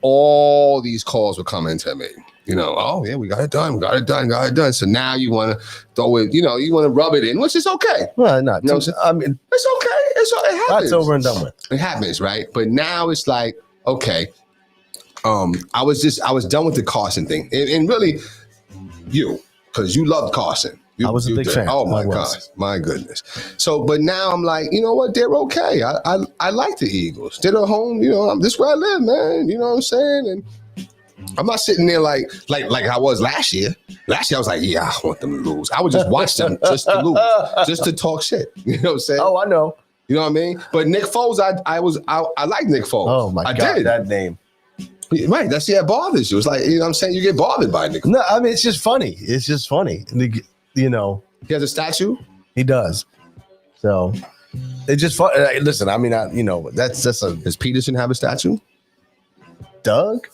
all these calls were coming to me. You know, oh yeah, we got it done. So now you want to throw it, you want to rub it in, which is okay. Well, not. No, I mean, it's okay. It happens. that's over and done with. It happens, right? But now it's like, okay. I was done with the Carson thing, and really, because you loved Carson. I was a big fan. Oh my God, my goodness. So, but now I'm like, you know what? They're okay. I like the Eagles. They're at home. This is where I live, man. You know what I'm saying? And I'm not sitting there like I was last year. Last year I was like, yeah, I want them to lose. I would just watch them just to lose, just to talk shit. You know what I'm saying? Oh, I know. You know what I mean? But Nick Foles, I like Nick Foles. Oh my God, I did. that name. Right, that bothers you. It's like, what I'm saying? You get bothered by Nick Foles. No, I mean it's just funny. It's just funny. He has a statue? He does. So it's just fun. Listen, I mean, that's just a. Does Peterson have a statue? Doug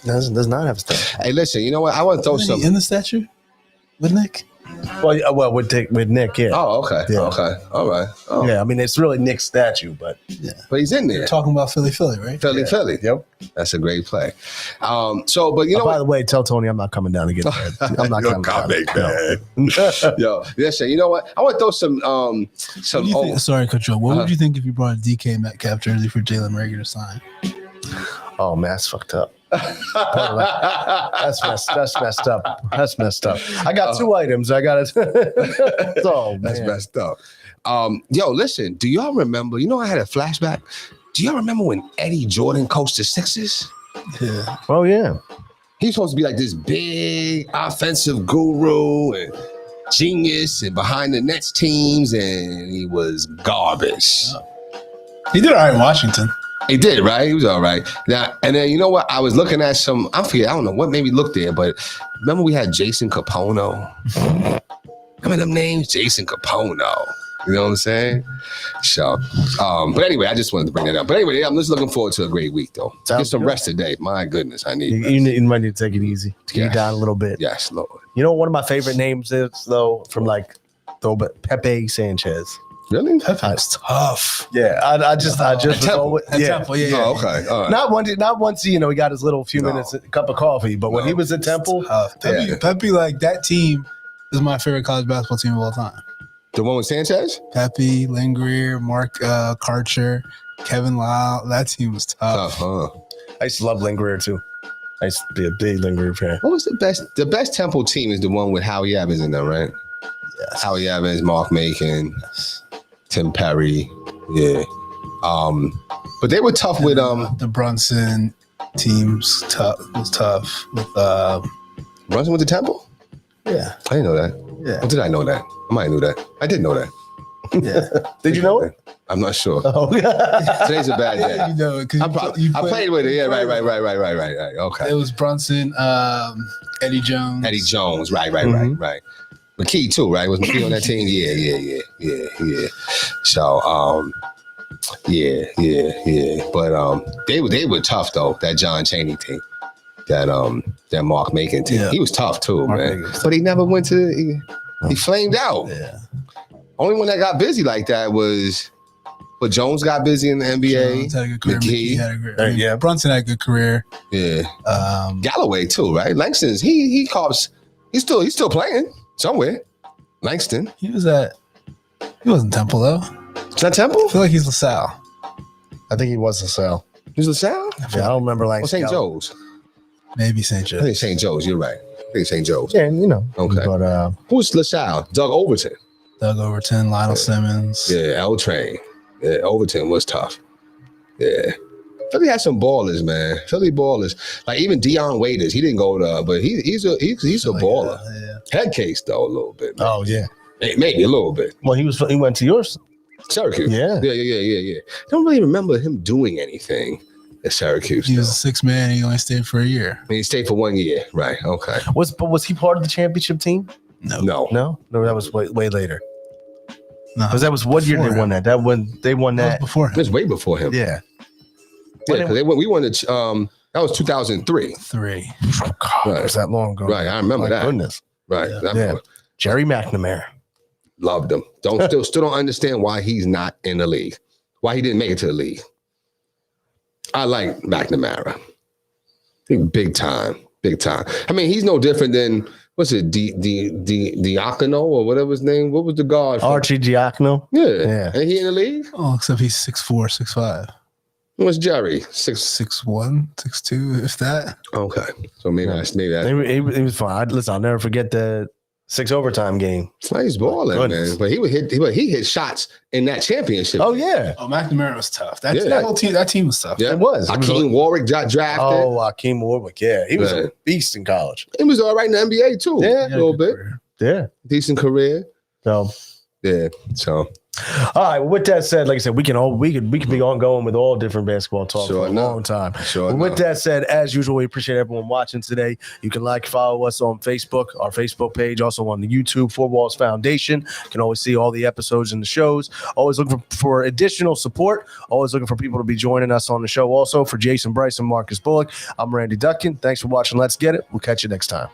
does not have a statue. Hey, listen, you know what? I want to throw Isn't he some in the statue with Nick. Well, with Nick, yeah. Oh, okay. Yeah. Okay. All right. Oh. Yeah, I mean it's really Nick's statue, but But he's in there. Talking about Philly, right? Philly. Yep. That's a great play. So, but you know by what? the way, tell Tony I'm not coming down to get there. I'm not coming down. No. Yo, listen, you know what? I want to throw some What do you think, sorry, Coach Joe. What would you think if you brought a DK Metcalf jersey for Jalen Reagor to sign? Oh man, that's fucked up. That's messed up. That's messed up. I got 2 items. I got it. Oh, That's man. messed up. Yo, listen, do y'all remember? I had a flashback. Do y'all remember when Eddie Jordan coached the Sixers? Yeah. Oh yeah. He's supposed to be like this big offensive guru and genius and behind the Nets teams, and he was garbage. He did all right in Washington. He did, right? He was all right. Now, and then you know what? I was looking at I don't know what made me look there, but remember we had Jason Capono? Come on, them names, Jason Capono. You know what I'm saying? So, but anyway, I just wanted to bring that up. But anyway, I'm just looking forward to a great week, though. Get some rest today. My goodness, I need rest. You might need to take it easy. Get you down a little bit. Yes, Lord. You know what one of my favorite names is though, from Pepe Sanchez. Really? That's tough. Yeah, I just was always, Temple, yeah. Oh, okay. All right. Not once he got his little few minutes, a cup of coffee, but when he was at Temple, Pepe, like that team is my favorite college basketball team of all time. The one with Sanchez? Pepe, Lingrier, Mark Karcher, Kevin Lyle. That team was tough. Huh? I used to love Lingrier too. I used to be a big Lingrier fan. What was the best? The best Temple team is the one with Howie Evans in them, right? Yes. Howie Evans, Mark Macon, Tim Perry. Yeah. But they were tough with the Brunson teams was tough with Brunson with the Temple? yeah. I didn't know that. Yeah. Or did I know that? I might know that. I did know that. Yeah. Did you know it? I'm not sure. Oh, Today's a bad day. You know, because I played with it. Yeah, right. Okay. It was Brunson, Eddie Jones. Eddie Jones. Right. Mhm. McKee too, right? Was McKee on that team? Yeah. So, yeah. But they were tough though. That John Chaney team, that Mark Macon team. Yeah. He was tough too, Mark man. Macon. But he never went to. He flamed out. Yeah. Only one that got busy like that was. But Jones got busy in the NBA. Jones had a good career. McKee. McKee had a great, yeah. Brunson had a good career. Yeah. Um, Galloway too, right? Langston's he cops. He's still playing somewhere. Langston. he wasn't Temple though. Is that Temple? I feel like he's LaSalle. I think he was LaSalle. He's LaSalle? Yeah, I don't remember Or Langston. St. Joe's? Maybe St. I Joe. think St. Joe's. You're right. I think St. Joe's. Yeah, Okay. But Who's LaSalle? Doug Overton. Doug Overton, Lionel Simmons. Yeah, L Train. Yeah, Overton was tough. Yeah. Philly had some ballers, man. Philly ballers. Like even Dion Waiters. He didn't go to, but he's a baller. Yeah. Head case though, a little bit. Man. oh yeah. Maybe a little bit. Well, he went to yours. Syracuse. Yeah. Yeah. Don't really remember him doing anything at Syracuse. He though. was a 6th man. He only stayed for a year. I mean, he stayed for 1 year. Right. Okay. Was he part of the championship team? No. No, that was way later. No, Because that was what year before they won him. that? They won That that. was before It him. was way before him. Yeah. Yeah, because we won the that was 2003. 3. God, it was that long ago. Right. I remember My that. goodness. Right. Yeah. I remember. Jerry McNamara. Loved him. Still don't understand why he's not in the league. Why he didn't make it to the league. I like McNamara. I think big time. Big time. I mean, he's no different than what's it, Diacono or whatever his name. What was the guard? Archie Giacono. Yeah. And he in the league? Oh, except he's 6'4", 6'5". What's Jerry? 6'1", 6'2", if that. Okay. So maybe that's He was fine. Listen, I'll never forget the 6 overtime game. he's balling, Goodness. man. But he hit shots in that championship. Oh yeah, Oh, McNamara was tough. That Yeah. whole team. That team was tough. Yeah. it was. Hakeem Warwick got drafted. Oh, Hakeem Warwick. Yeah, he was Yeah. a beast in college. He was all right in the NBA too. Yeah. A little bit. Yeah. Decent career. So, Yeah. So all right. Well, with that said, like I said, we could be ongoing with all different basketball talk Sure for a enough. long time. sure. Well, with enough. that said, as usual, we appreciate everyone watching today. You can follow us on Facebook, our Facebook page, also on the YouTube, Four Walls Foundation. You can always see all the episodes and the shows. Always looking for additional support. Always looking for people to be joining us on the show. Also, for Jason Bryce and Marcus Bullock, I'm Randy Dutkin. Thanks for watching. Let's Get It. We'll catch you next time.